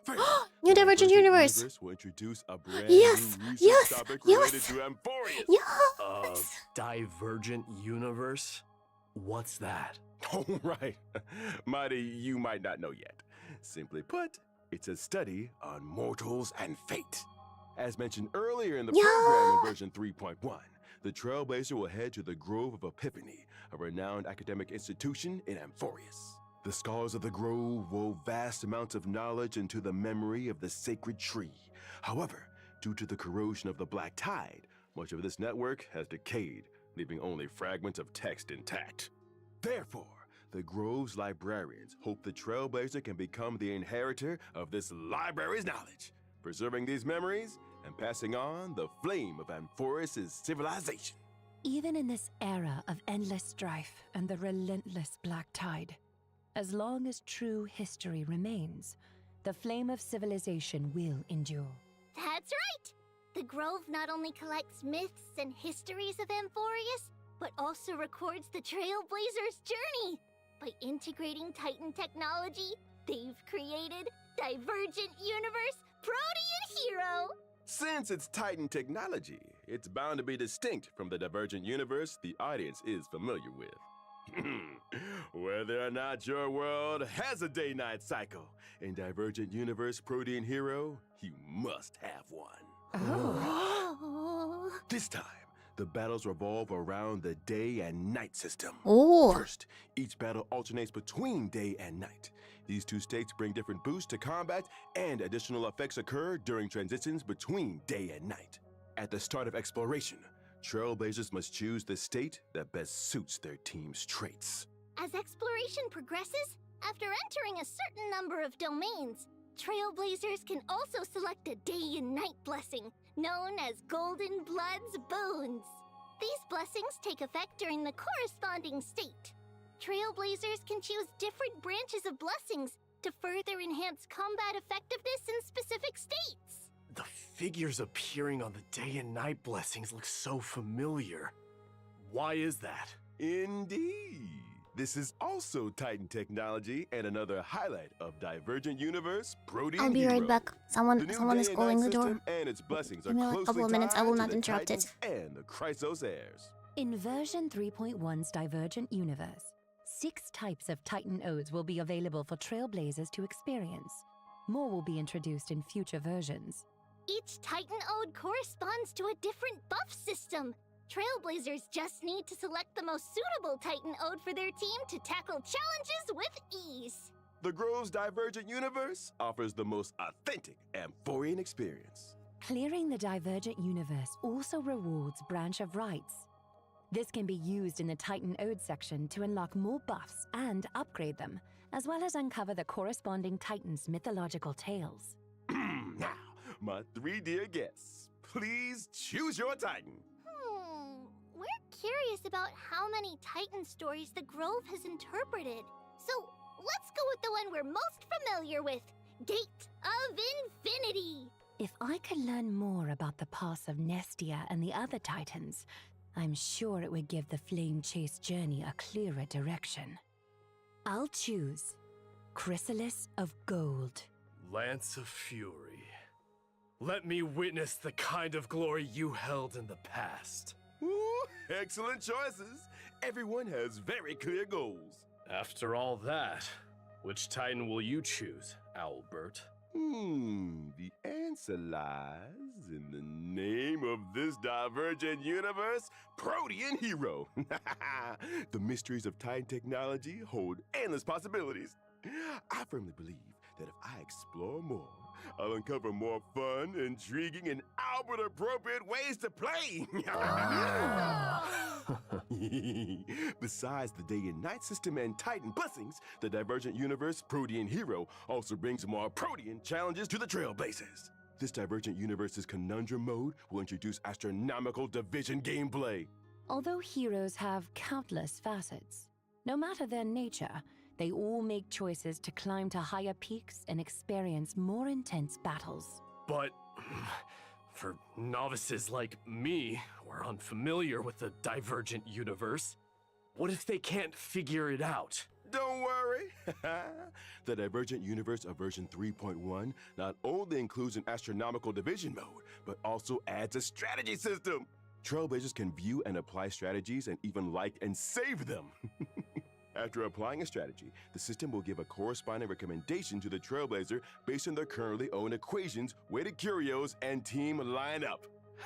First, New the Divergent Universe. will introduce a brand Yes, new research yes, topic yes. related to Amphorius. Yes. Divergent universe? What's that? Oh, right. Mighty, you might not know yet. Simply put, it's a study on mortals and fate. As mentioned earlier in the program in version 3.1, the Trailblazer will head to the Grove of Epiphany, a renowned academic institution in Amphorius. The scholars of the Grove wove vast amounts of knowledge into the memory of the sacred tree. However, due to the corrosion of the Black Tide, much of this network has decayed, leaving only fragments of text intact. Therefore, the Grove's librarians hope the Trailblazer can become the inheritor of this library's knowledge, preserving these memories and passing on the flame of Amphorius' civilization. Even in this era of endless strife and the relentless Black Tide, as long as true history remains, the flame of civilization will endure. That's right! The Grove not only collects myths and histories of Amphorius, but also records the Trailblazer's journey. By integrating Titan technology, they've created Divergent Universe Protean Hero! Since it's Titan technology, it's bound to be distinct from the Divergent Universe the audience is familiar with. Whether or not your world has a day-night cycle, in Divergent Universe Protean Hero, you must have one. Oh. This time, the battles revolve around the day and night system. Oh. First, each battle alternates between day and night. These two states bring different boosts to combat, and additional effects occur during transitions between day and night. At the start of exploration, Trailblazers must choose the state that best suits their team's traits. As exploration progresses, after entering a certain number of domains, Trailblazers can also select a day and night blessing, known as Golden Blood's Boons. These blessings take effect during the corresponding state. Trailblazers can choose different branches of blessings to further enhance combat effectiveness in specific states. The figures appearing on the day and night blessings look so familiar. Why is that? Indeed. This is also Titan technology and another highlight of Divergent Universe Protean I'll be right Hero. back. The Someone new is day and calling night the door. system and its blessings are Give me like a closely couple of minutes. I tied will to not the interrupt it. Titans and the Chrysos heirs. In version 3.1's Divergent Universe, 6 types of Titan Odes will be available for Trailblazers to experience. More will be introduced in future versions. Each Titan Ode corresponds to a different buff system. Trailblazers just need to select the most suitable Titan Ode for their team to tackle challenges with ease. The Grove's Divergent Universe offers the most authentic Amphorian experience. Clearing the Divergent Universe also rewards Branch of Rights. This can be used in the Titan Ode section to unlock more buffs and upgrade them, as well as uncover the corresponding Titan's mythological tales. Now, my 3 dear guests, please choose your Titan. We're curious about how many Titan stories the Grove has interpreted. So, let's go with the one we're most familiar with, Gate of Infinity. If I could learn more about the past of Nestia and the other Titans, I'm sure it would give the Flame Chase journey a clearer direction. I'll choose Chrysalis of Gold. Lance of Fury. Let me witness the kind of glory you held in the past. Ooh, excellent choices. Everyone has very clear goals. After all that, which Titan will you choose, Owlbert? The answer lies in the name of this Divergent Universe, Protean Hero. The mysteries of Titan technology hold endless possibilities. I firmly believe that if I explore more, I'll uncover more fun, intriguing, and Albert-appropriate ways to play. Besides the day and night system and Titan blessings, the Divergent Universe Protean Hero also brings more Protean challenges to the Trailblazers. This Divergent Universe's Conundrum mode will introduce astronomical division gameplay. Although heroes have countless facets, no matter their nature, they all make choices to climb to higher peaks and experience more intense battles. But For novices like me, who are unfamiliar with the divergent universe, what if they can't figure it out? Don't worry. The Divergent Universe of version 3.1 not only includes an astronomical division mode, but also adds a strategy system. Trailblazers can view and apply strategies and even like and save them. After applying a strategy, the system will give a corresponding recommendation to the Trailblazer based on their currently owned equations, weighted curios, and team lineup.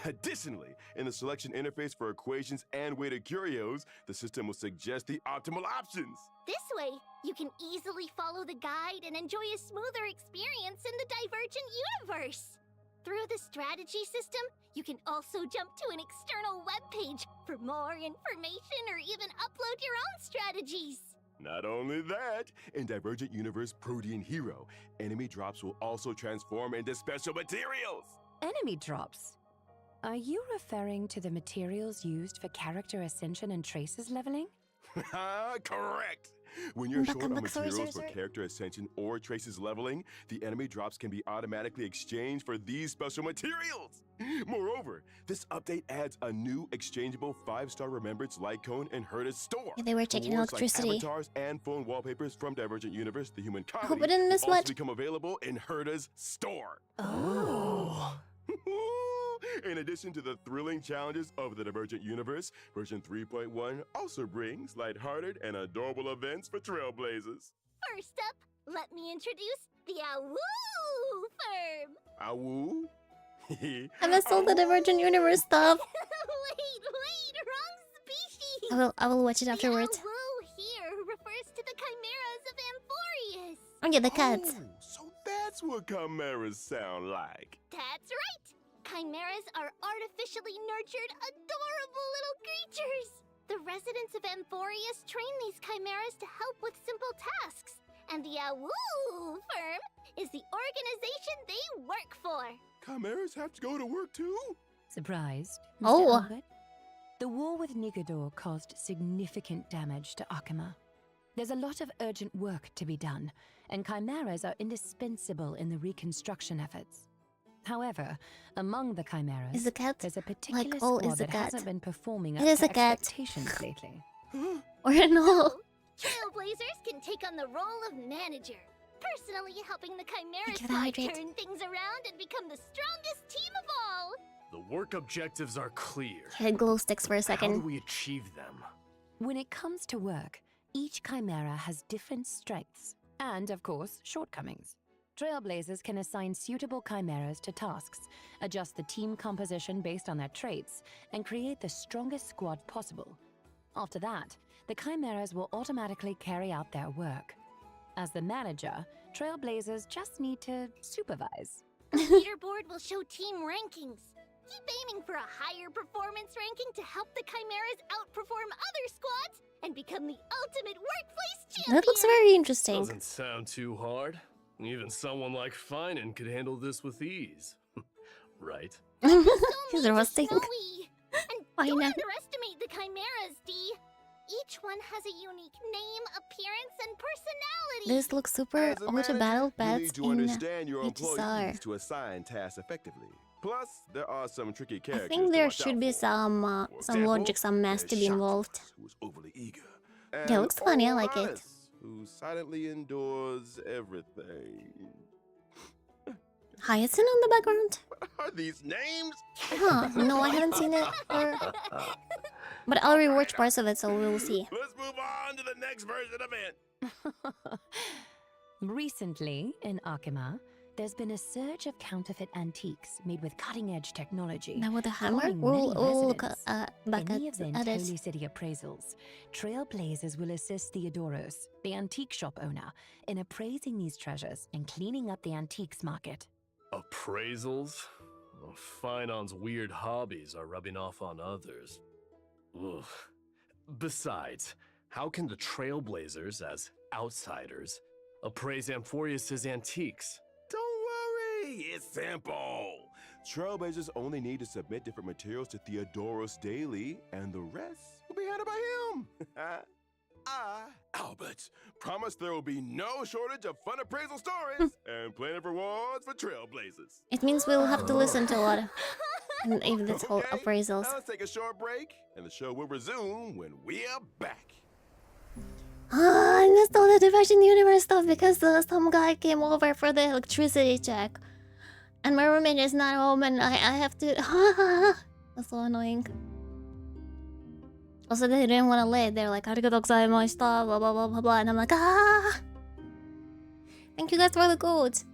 Additionally, in the selection interface for equations and weighted curios, the system will suggest the optimal options. This way, you can easily follow the guide and enjoy a smoother experience in the Divergent universe. Through the strategy system, you can also jump to an external webpage for more information or even upload your own strategies. Not only that, in Divergent Universe Protean Hero, enemy drops will also transform into special materials. Enemy drops? Are you referring to the materials used for character ascension and traces leveling? Correct! When you're short on Sorry, materials for sorry. character ascension or traces leveling, the enemy drops can be automatically exchanged for these special materials. Moreover, this update adds a new exchangeable 5-star Remembrance light cone in Herta's store. Yeah, they were checking Rewards like electricity. avatars and phone wallpapers from Divergent Universe, the human I hope comedy, I didn't miss will also much. become available in Herta's store. Oh. In addition to the thrilling challenges of the Divergent Universe, version 3.1 also brings lighthearted and adorable events for Trailblazers. First up, let me introduce the Awoo firm. Awoo? I missed all the Divergent Universe stuff. wait, wrong species. I will watch it afterwards. The Awoo here refers to the chimeras of Amphorius. Oh yeah, the cats. Oh, so that's what chimeras sound like. That's right. Chimeras are artificially nurtured, adorable little creatures. The residents of Amphorius train these chimeras to help with simple tasks. And the Awoo firm is the organization they work for. Chimeras have to go to work too? Surprised, Mr. Oh. Albert? The war with Nikador caused significant damage to Akama. There's a lot of urgent work to be done, and chimeras are indispensable in the reconstruction efforts. However, among the chimeras, Is the cat there's a particular like all squad is the that cat? hasn't been performing It up is to a cat. expectations lately. Or no? Trailblazers can take on the role of manager, personally helping the chimeras Thank you for the hydrate. turn things around and become the strongest team of all. The work objectives are clear. Head glow sticks for a How do second. we achieve them? When it comes to work, each chimera has different strengths and, of course, shortcomings. Trailblazers can assign suitable chimeras to tasks, adjust the team composition based on their traits, and create the strongest squad possible. After that, the chimeras will automatically carry out their work. As the manager, Trailblazers just need to supervise. The leaderboard will show team rankings. Keep aiming for a higher performance ranking to help the chimeras outperform other squads and become the ultimate workplace champion. That looks very interesting. Doesn't sound too hard. Even someone like Finan could handle this with ease. Right? He's roasting. Snowy. And Why don't not? underestimate the chimeras, Dee. Each one has a unique name, appearance, and personality. This looks super As a auto battle manager, you bats need to in understand your HSR. employees to assign tasks effectively. Plus, there are some tricky I characters. think to there watch out should be for. some For some example, logic, some math to there's be Shocked, involved. who's overly eager. Yeah, And looks funny, I like it. Oranus, who silently endures everything. Hyacinth on the background? What are these names? Huh? No, I haven't seen it. But I'll rewatch parts of it, so we'll see. Let's move on to the next version event. Recently, in Akama, there's been a surge of counterfeit antiques made with cutting-edge technology. Now with the hammer, calling we'll many look residents. back In the event at it. Holy City appraisals, Trailblazers will assist Theodoros, the antique shop owner, in appraising these treasures and cleaning up the antiques market. Appraisals? Well, Finan's weird hobbies are rubbing off on others. Ugh. Besides, how can the Trailblazers, as outsiders, appraise Amphorius' antiques? Don't worry, it's simple. Trailblazers only need to submit different materials to Theodoros daily, and the rest will be handled by him. I, Albert, promise there will be no shortage of fun appraisal stories and plenty of rewards for trailblazers. It means we'll have to listen to a lot. And even it's whole Okay, appraisals. now let's take a short break, and the show will resume when we're back. I missed all the Divergent Universe stuff because some guy came over for the electricity check. And my roommate is not home and I have to... That's so annoying. Also, they didn't want to lay. They're like, arigatou gozaimashita, blah blah blah blah blah. And I'm like, Thank you guys for the codes.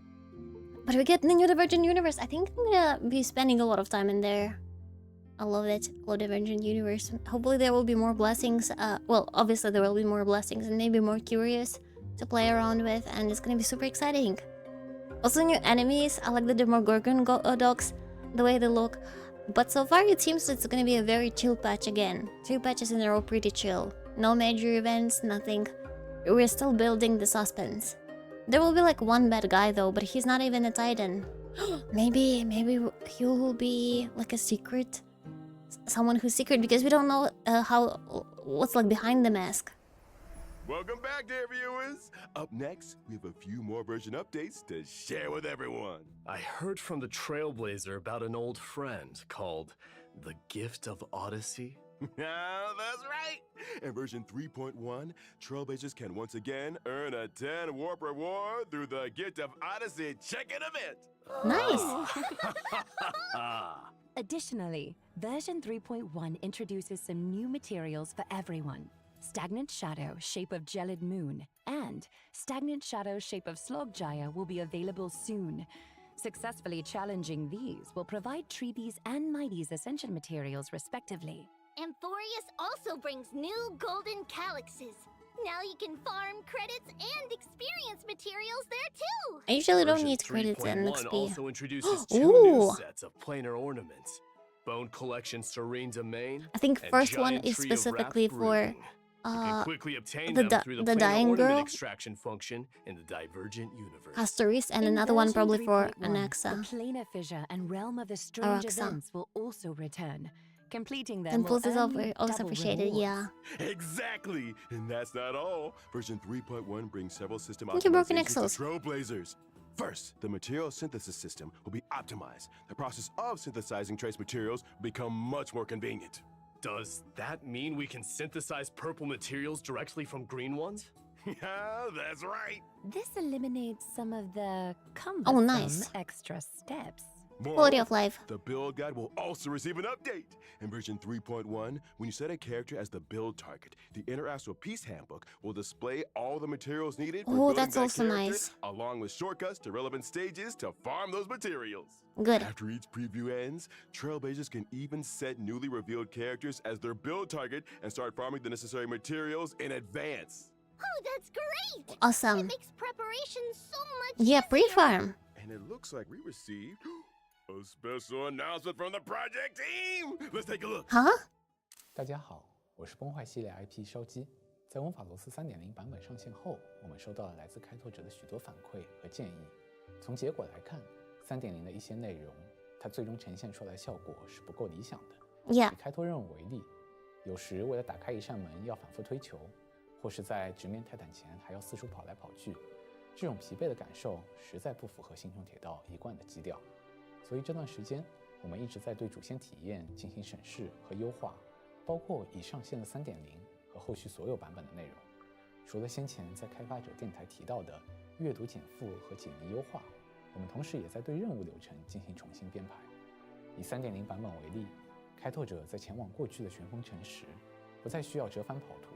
But we get the new Divergent Universe. I think I'm gonna be spending a lot of time in there. I love it. I love Divergent Universe. Hopefully there will be more blessings. Well, obviously there will be more blessings and maybe more curious to play around with. And it's gonna be super exciting. Also new enemies. I like the Demogorgon dogs. The way they look. But so far it seems it's gonna be a very chill patch again. 2 patches in a row pretty chill. No major events, nothing. We're still building the suspense. There will be like one bad guy though, but he's not even a Titan. maybe he will be like a secret. Someone who's secret because we don't know what's like behind the mask. Welcome back, dear viewers. Up next, we have a few more version updates to share with everyone. I heard from the Trailblazer about an old friend called the Gift of Odyssey. That's right. In version 3.1, Trailblazers can once again earn a 10 warp reward through the Gift of Odyssey check-in event. Nice. Additionally, version 3.1 introduces some new materials for everyone. Stagnant Shadow, shape of Gelid Moon, and Stagnant Shadow, shape of Slogjaya will be available soon. Successfully challenging these will provide Treebees and Mighty's ascension materials respectively. Amphorius also brings new golden calyxes. Now you can farm credits and experience materials there too. I usually don't Version need credits and 3.1 XP. also introduces 2 Ooh. new sets of planar ornaments. Bone Collection Serene Domain. I think and first one Giant is Tree of specifically Wrath for Breeding. You can quickly obtain the them through the planar dying ornament girl, extraction function in the Divergent Universe. Castoris, and In another one version probably for 3.1, Anaxa. The Planar Fissure and Realm of the Strange Araxa. Events will also return. Completing them And will Pulse is earn you also double appreciated, rewards. yeah. Exactly. And that's not all. Version 3.1 brings several system Thank you, Broken optimizations Exos. to Trailblazers. First, the material synthesis system will be optimized. The process of synthesizing trace materials will become much more convenient. Does that mean we can synthesize purple materials directly from green ones? Yeah, that's right. This eliminates some of the cumbersome Oh, nice. extra steps. Quality of life. The build guide will also receive an update. In version 3.1, when you set a character as the build target, the Interastral Peace Handbook will display all the materials needed for Oh, building that's that also character, nice. along with shortcuts to relevant stages to farm those materials. Good. After each preview ends, Trailblazers can even set newly revealed characters as their build target and start farming the necessary materials in advance. Oh, that's great! Awesome. It makes preparation so much Yeah, easier. pre-farm. And it looks like we received a special announcement from the project team. Let's take a look. Huh? 大家好，我是崩坏系列 IP 烧鸡。在温法罗斯 3.0 版本上线后，我们收到了来自开拓者的许多反馈和建议。从结果来看 ，3.0 的一些内容，它最终呈现出来的效果是不够理想的。Yeah. 以开拓任务为例，有时为了打开一扇门要反复推球，或是在直面泰坦前还要四处跑来跑去，这种疲惫的感受实在不符合星穹铁道一贯的基调。所以这段时间，我们一直在对主线体验进行审视和优化，包括已上线的 3.0 和后续所有版本的内容。除了先前在开发者电台提到的阅读减负和解谜优化，我们同时也在对任务流程进行重新编排。以 3.0 版本为例，开拓者在前往过去的旋风城时，不再需要折返跑图，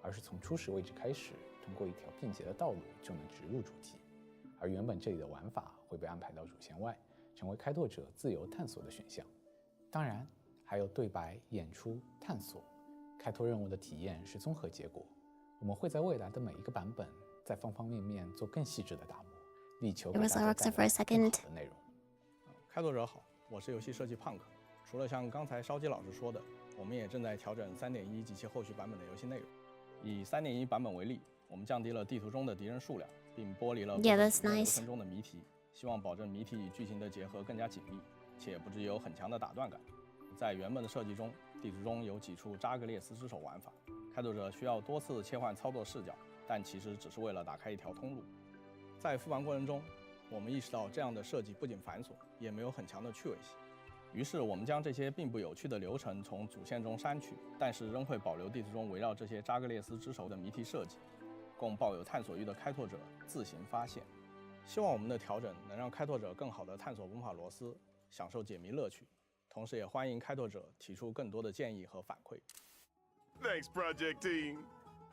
而是从初始位置开始，通过一条便捷的道路就能直入主题。而原本这里的玩法会被安排到主线外，成为开拓者自由探索的选项。当然，还有对白、演出、探索。开拓任务的体验是综合结果。我们会在未来的每一个版本，在方方面面做更细致的打磨，力求给大家带来更好的内容。开拓者好，我是游戏设计 Punk。除了像刚才烧鸡老师说的，我们也正在调整 3.1 及其后续版本的游戏内容。以 3.1 版本为例，我们降低了地图中的敌人数量，并剥离了流程中的谜题，希望保证谜题与剧情的结合更加紧密，且不致有很强的打断感。在原本的设计中，地图中有几处扎格列斯之手玩法，开拓者需要多次切换操作视角，但其实只是为了打开一条通路。在复盘过程中，我们意识到这样的设计不仅繁琐，也没有很强的趣味性。于是我们将这些并不有趣的流程从主线中删去，但是仍会保留地图中围绕这些扎格列斯之手的谜题设计，供抱有探索欲的开拓者自行发现。希望我们的调整能让开拓者更好地探索文法螺丝，享受解谜乐趣。同时也欢迎开拓者提出更多的建议和反馈。Thanks, Project Team.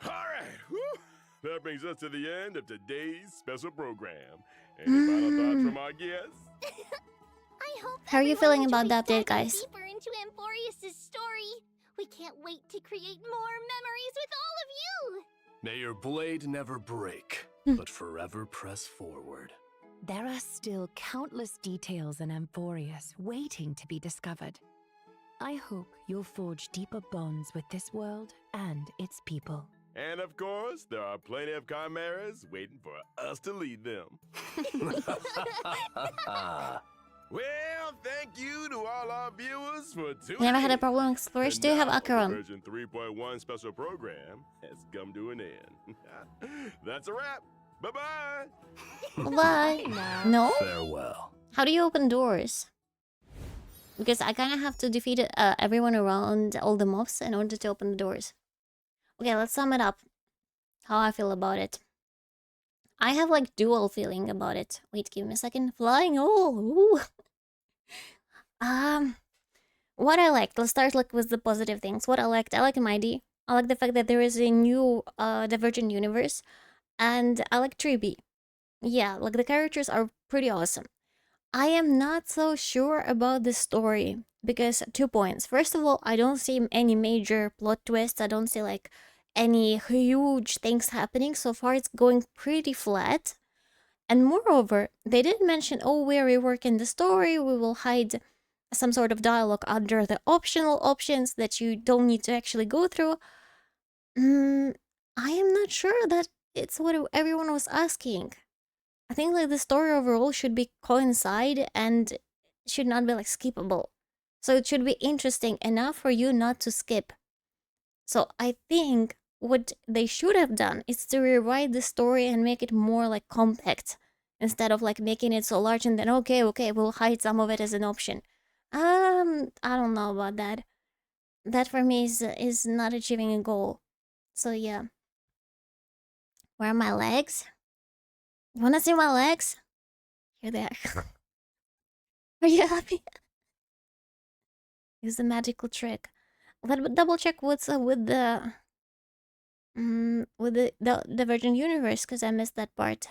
All right, whew. That brings us to the end of today's special program. Any final thoughts from our guests? I hope How are you feeling about the everyone update, guys? enjoys diving deeper into Amphorius' story. We can't wait to create more memories with all of you. May your blade never break, but forever press forward. There are still countless details in Amphorius waiting to be discovered. I hope you'll forge deeper bonds with this world and its people. And of course, there are plenty of chimeras waiting for us to lead them. Well, thank you to all our viewers for tuning Never had a in. problem with Flourish. And Do you have now Acheron? the version 3.1 special program has come to an end. That's a wrap. Bye-bye. Bye. No? Farewell. How do you open doors? Because I kind of have to defeat everyone around all the mobs in order to open the doors. Okay, let's sum it up. How I feel about it. I have like dual feeling about it. Wait, give me a second. Flying. Oh. What I liked. Let's start like with the positive things. What I liked. I like Mighty. I like the fact that there is a new Divergent universe, and I like Triby. Yeah, like the characters are pretty awesome. I am not so sure about the story because 2 points. First of all, I don't see any major plot twists. I don't see like any huge things happening. So far, it's going pretty flat. And moreover, they didn't mention, oh, we're reworking the story. We will hide some sort of dialogue under the optional options that you don't need to actually go through. I am not sure that it's what everyone was asking. I think like the story overall should be coincide and should not be like skippable. So it should be interesting enough for you not to skip. So I think what they should have done is to rewrite the story and make it more like compact instead of like making it so large and then okay, we'll hide some of it as an option. I don't know about that. That for me is not achieving a goal. So yeah. Where are my legs? You wanna see my legs? Here they are. Are you happy? Use the magical trick. Let double check what's with the Divergent universe because I missed that part.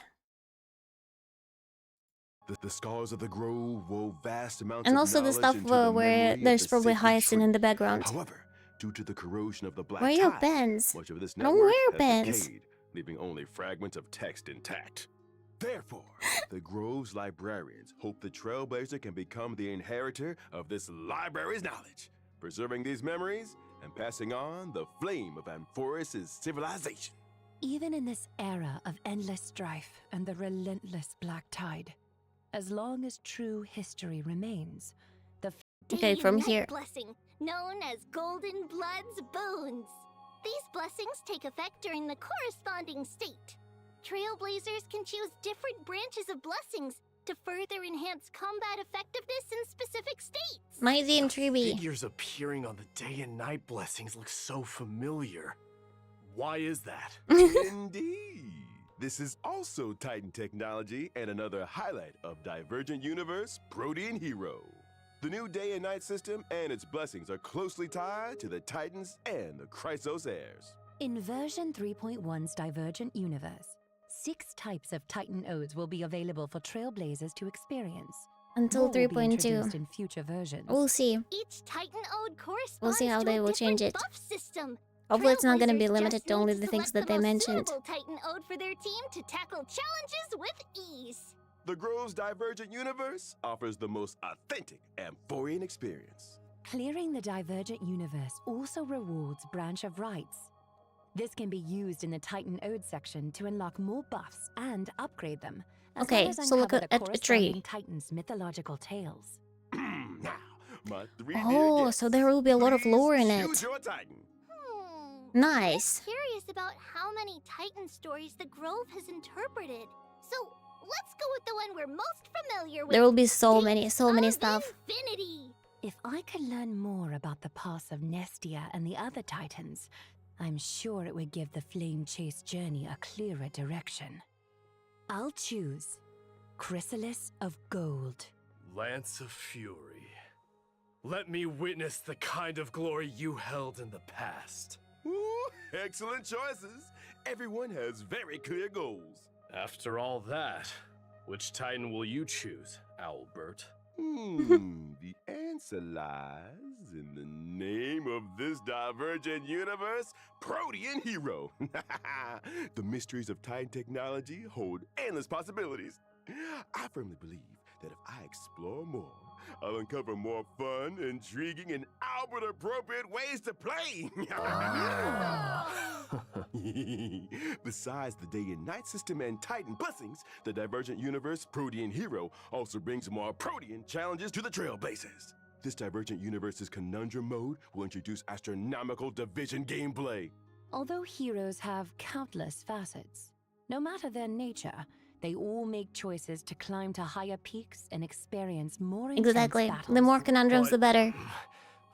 The scholars of the grove wove vast amounts And of also the knowledge stuff into the where memory of there's the probably sacred hyacinth in the tree. background. However, due to the corrosion of the black Where are your tide, pens? much of this I don't network wear has pens. decayed, leaving only fragments of text intact. Therefore, the grove's librarians hope the Trailblazer can become the inheritor of this library's knowledge, preserving these memories and passing on the flame of Amphorius' civilization. Even in this era of endless strife and the relentless black tide, as long as true history remains, the Okay, Day from and night here. blessing, known as Golden Blood's boons. These blessings take effect during the corresponding state. Trailblazers can choose different branches of blessings to further enhance combat effectiveness in specific states. Mighty and Triby. Figures appearing on the day and night blessings look so familiar. Why is that? Indeed. This is also Titan technology and another highlight of Divergent Universe Protean Hero. The new day and night system and its blessings are closely tied to the Titans and the Chrysos heirs. in version 3.1's Divergent Universe, 6 types of Titan Odes will be available for Trailblazers to experience. Until More will be 3.2. introduced in future versions. We'll see. Each Titan Ode corresponds We'll see how to they a will different change it. buff system. Hopefully it's not gonna be Trailblazers limited just to only need the things select that they the most mentioned. suitable Titan Ode for their team to tackle challenges with ease. The Grove's Divergent Universe offers the most authentic Amphorian experience. Clearing the Divergent Universe also rewards Branch of Rights. This can be used in the Titan Ode section to unlock more buffs and upgrade them. As Okay, well as so look uncover the at a tree. corresponding Titan's mythological tales. Now, my 3 Oh, so there will be a lot of lore in Please it. choose your Titan. Nice. Curious about how many Titan stories the Grove has interpreted. So let's go with the one we're most familiar with. There will be so many Gates stuff. of Infinity. If I could learn more about the past of Nestia and the other Titans, I'm sure it would give the Flame Chase journey a clearer direction. I'll choose Chrysalis of Gold. Lance of Fury. Let me witness the kind of glory you held in the past. Ooh, excellent choices. Everyone has very clear goals. After all that, which Titan will you choose, Owlbert? The answer lies in the name of this divergent universe, Protean Hero. The mysteries of Titan technology hold endless possibilities. I firmly believe that if I explore more, I'll uncover more fun, intriguing, and Albert-appropriate ways to play. Besides the day and night system and Titan blessings, the divergent universe Protean Hero also brings more Protean challenges to the Trailblazers. This divergent universe's conundrum mode will introduce astronomical division gameplay. Although heroes have countless facets, no matter their nature, they all make choices to climb to higher peaks and experience more intense Exactly. battles. The more conundrums, the better.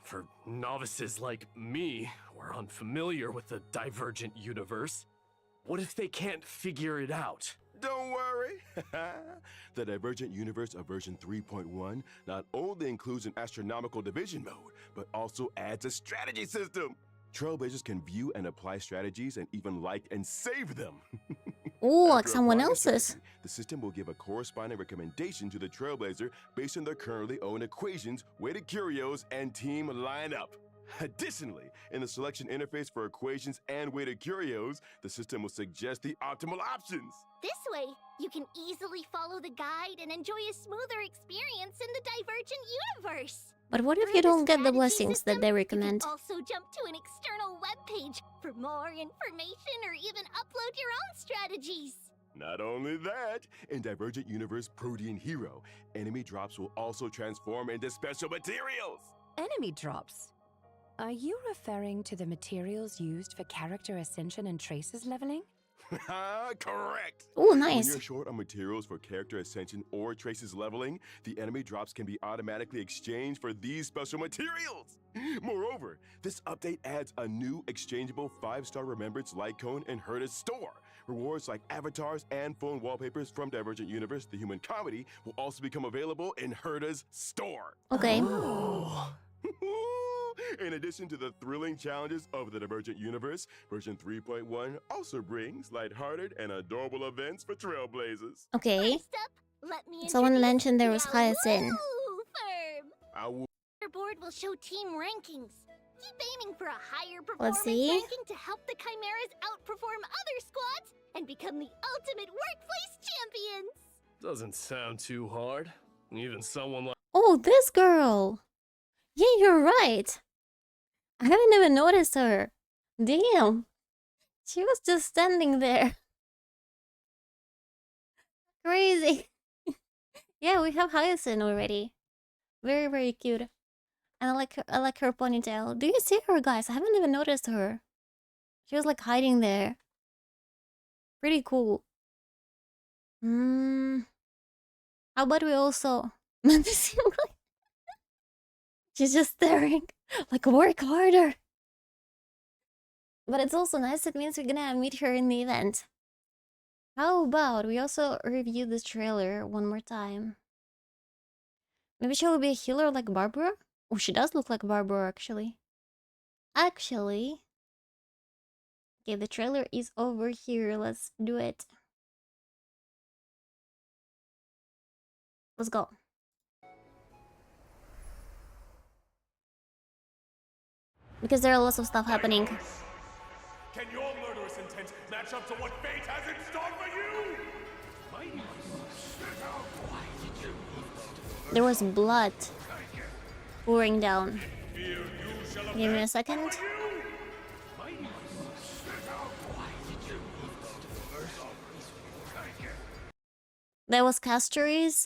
For novices like me, who are unfamiliar with the divergent universe, what if they can't figure it out? Don't worry. The Divergent Universe of version 3.1 not only includes an astronomical division mode, but also adds a strategy system. Trailblazers can view and apply strategies and even like and save them. Ooh, like After someone applying a else's. strategy, the system will give a corresponding recommendation to the Trailblazer based on their currently owned equations, weighted curios, and team lineup. Additionally, in the selection interface for equations and weighted curios, the system will suggest the optimal options. This way, you can easily follow the guide and enjoy a smoother experience in the Divergent universe. But what if Through you the don't get the strategy blessings that system, they you recommend? can also jump to an external webpage for more information or even upload your own strategies. Not only that, in Divergent Universe Protean Hero, enemy drops will also transform into special materials. Enemy drops? Are you referring to the materials used for character ascension and traces leveling? Correct. Ooh, When nice. you're short on materials for character ascension or traces leveling, the enemy drops can be automatically exchanged for these special materials. Moreover, this update adds a new exchangeable 5-star Remembrance light cone in Herta's store. Rewards like avatars and phone wallpapers from Divergent Universe, the human comedy, will also become available in Herta's store. Okay. In addition to the thrilling challenges of the Divergent Universe, version 3.1 also brings lighthearted and adorable events for Trailblazers. Okay. First up, let me Someone introduce mentioned there the was Hyacinth. Owl Firm. Our Your board will show team rankings. Keep aiming for a higher Let's performance see. ranking to help the Chimeras outperform other squads and become the ultimate workplace champions. Doesn't sound too hard. Even someone like Oh, this girl. Yeah, you're right. I haven't even noticed her. Damn. She was just standing there. Crazy. Yeah, we have Hyacinth already. Very, very cute. And I like her ponytail. Do you see her, guys? I haven't even noticed her. She was like hiding there. Pretty cool. How about we also she's just staring. Like, work harder. But it's also nice. It means we're gonna meet her in the event. How about we also review this trailer one more time? Maybe she will be a healer like Barbara? Oh, she does look like Barbara, actually. Okay, the trailer is over here. Let's do it. Let's go. Because there are lots of stuff happening. Can your murderous intent match up to what fate has in store for you? There was blood pouring down. Give me a second. There was Castories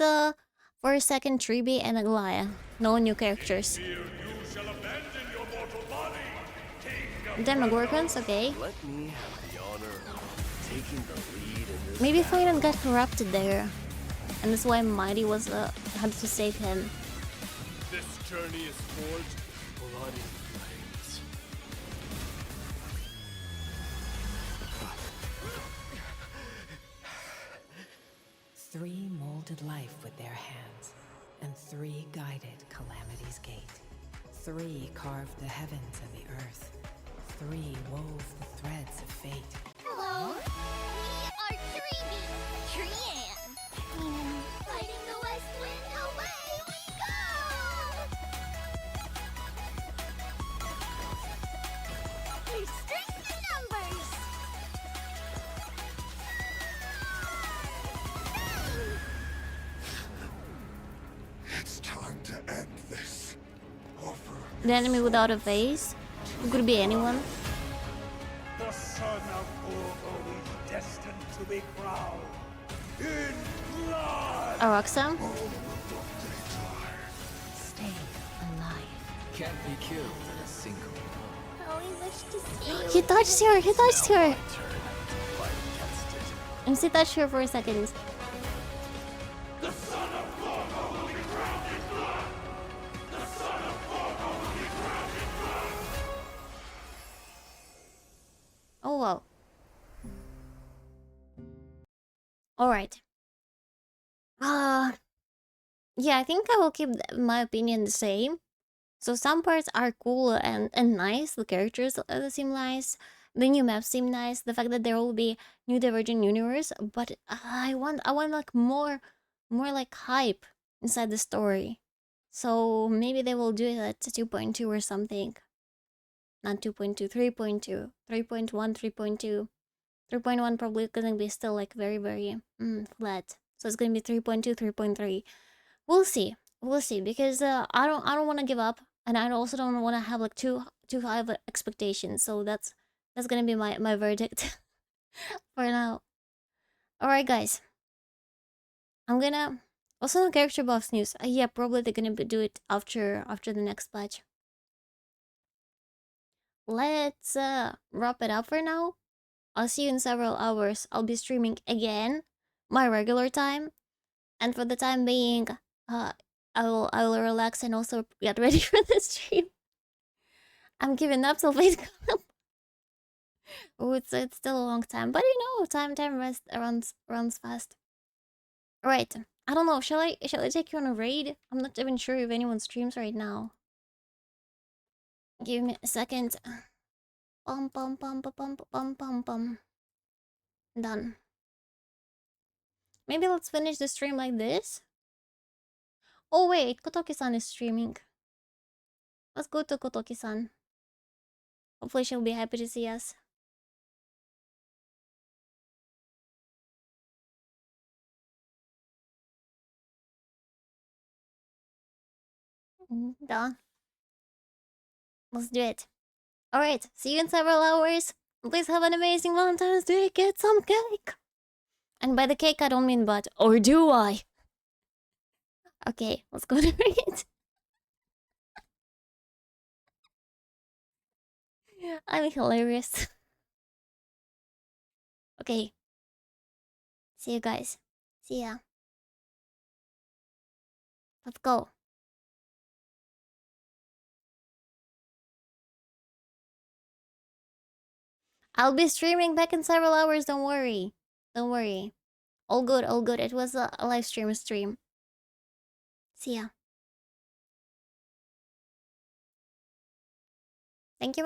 for a second, Triby and Aglaya. No new characters. You shall abandon your mortal body, King Demogorgons, okay. Let me have the honor of taking the lead in this. Maybe battle. Ferdinand got corrupted there, and that's why Mighty was had to save him. This journey is forged in bloody flames. 3 molded life with their hands, and 3 guided Calamity's gate. 3 carved the heavens and the earth. 3 wove the threads of fate. Hello, we are Treeby, Trian. And fighting the West Wind, away we go! There's strength in numbers. It's time to end this. Offer. The enemy without a face? It could be anyone. The son of Urgo is destined to be crowned in blood. Aroxam? Stay alive. Can't be killed in a single blow. How we wish to see you. He touched her! He touched her! Turn to fight against it. And she touched her for a second. The son of Urgo will be crowned in blood. The son of Urgo will be crowned in blood. Oh wow. Alright. Yeah, I think I will keep my opinion the same. So some parts are cool and nice. The characters seem nice. The new maps seem nice. The fact that there will be new Divergent Universe, but I want like more like hype inside the story. So maybe they will do it at 2.2 or something. Not 2.2, 3.2, 3.1, 3.2. 3.1 probably gonna be still like very flat. So it's gonna be 3.2, 3.3. We'll see. We'll see, because I don't want to give up, and I also don't want to have like too high of expectations. So that's gonna be my verdict for now. All right, guys. I'm gonna also no character buffs news. Yeah, probably they're gonna do it after the next patch. Let's wrap it up for now. I'll see you in several hours. I'll be streaming again, my regular time, and for the time being, I will relax and also get ready for the stream. I'm giving up till fate come. Oh, it's still a long time, but you know, time runs fast. All right, I don't know. Shall I take you on a raid? I'm not even sure if anyone streams right now. Give me a second. Pum pum pum pum pum pum pum pum. Done. Maybe let's finish the stream like this. Oh wait, Kotoki-san is streaming. Let's go to Kotoki-san. Hopefully she'll be happy to see us. Done. Let's do it. Alright, see you in several hours. Please have an amazing Valentine's Day. Get some cake. And by the cake, I don't mean butt. Or do I? Okay, let's go to it. I'm hilarious. Okay. See you guys. See ya. Let's go. I'll be streaming back in several hours, don't worry. Don't worry. All good, all good. It was a live stream. See ya. Thank you.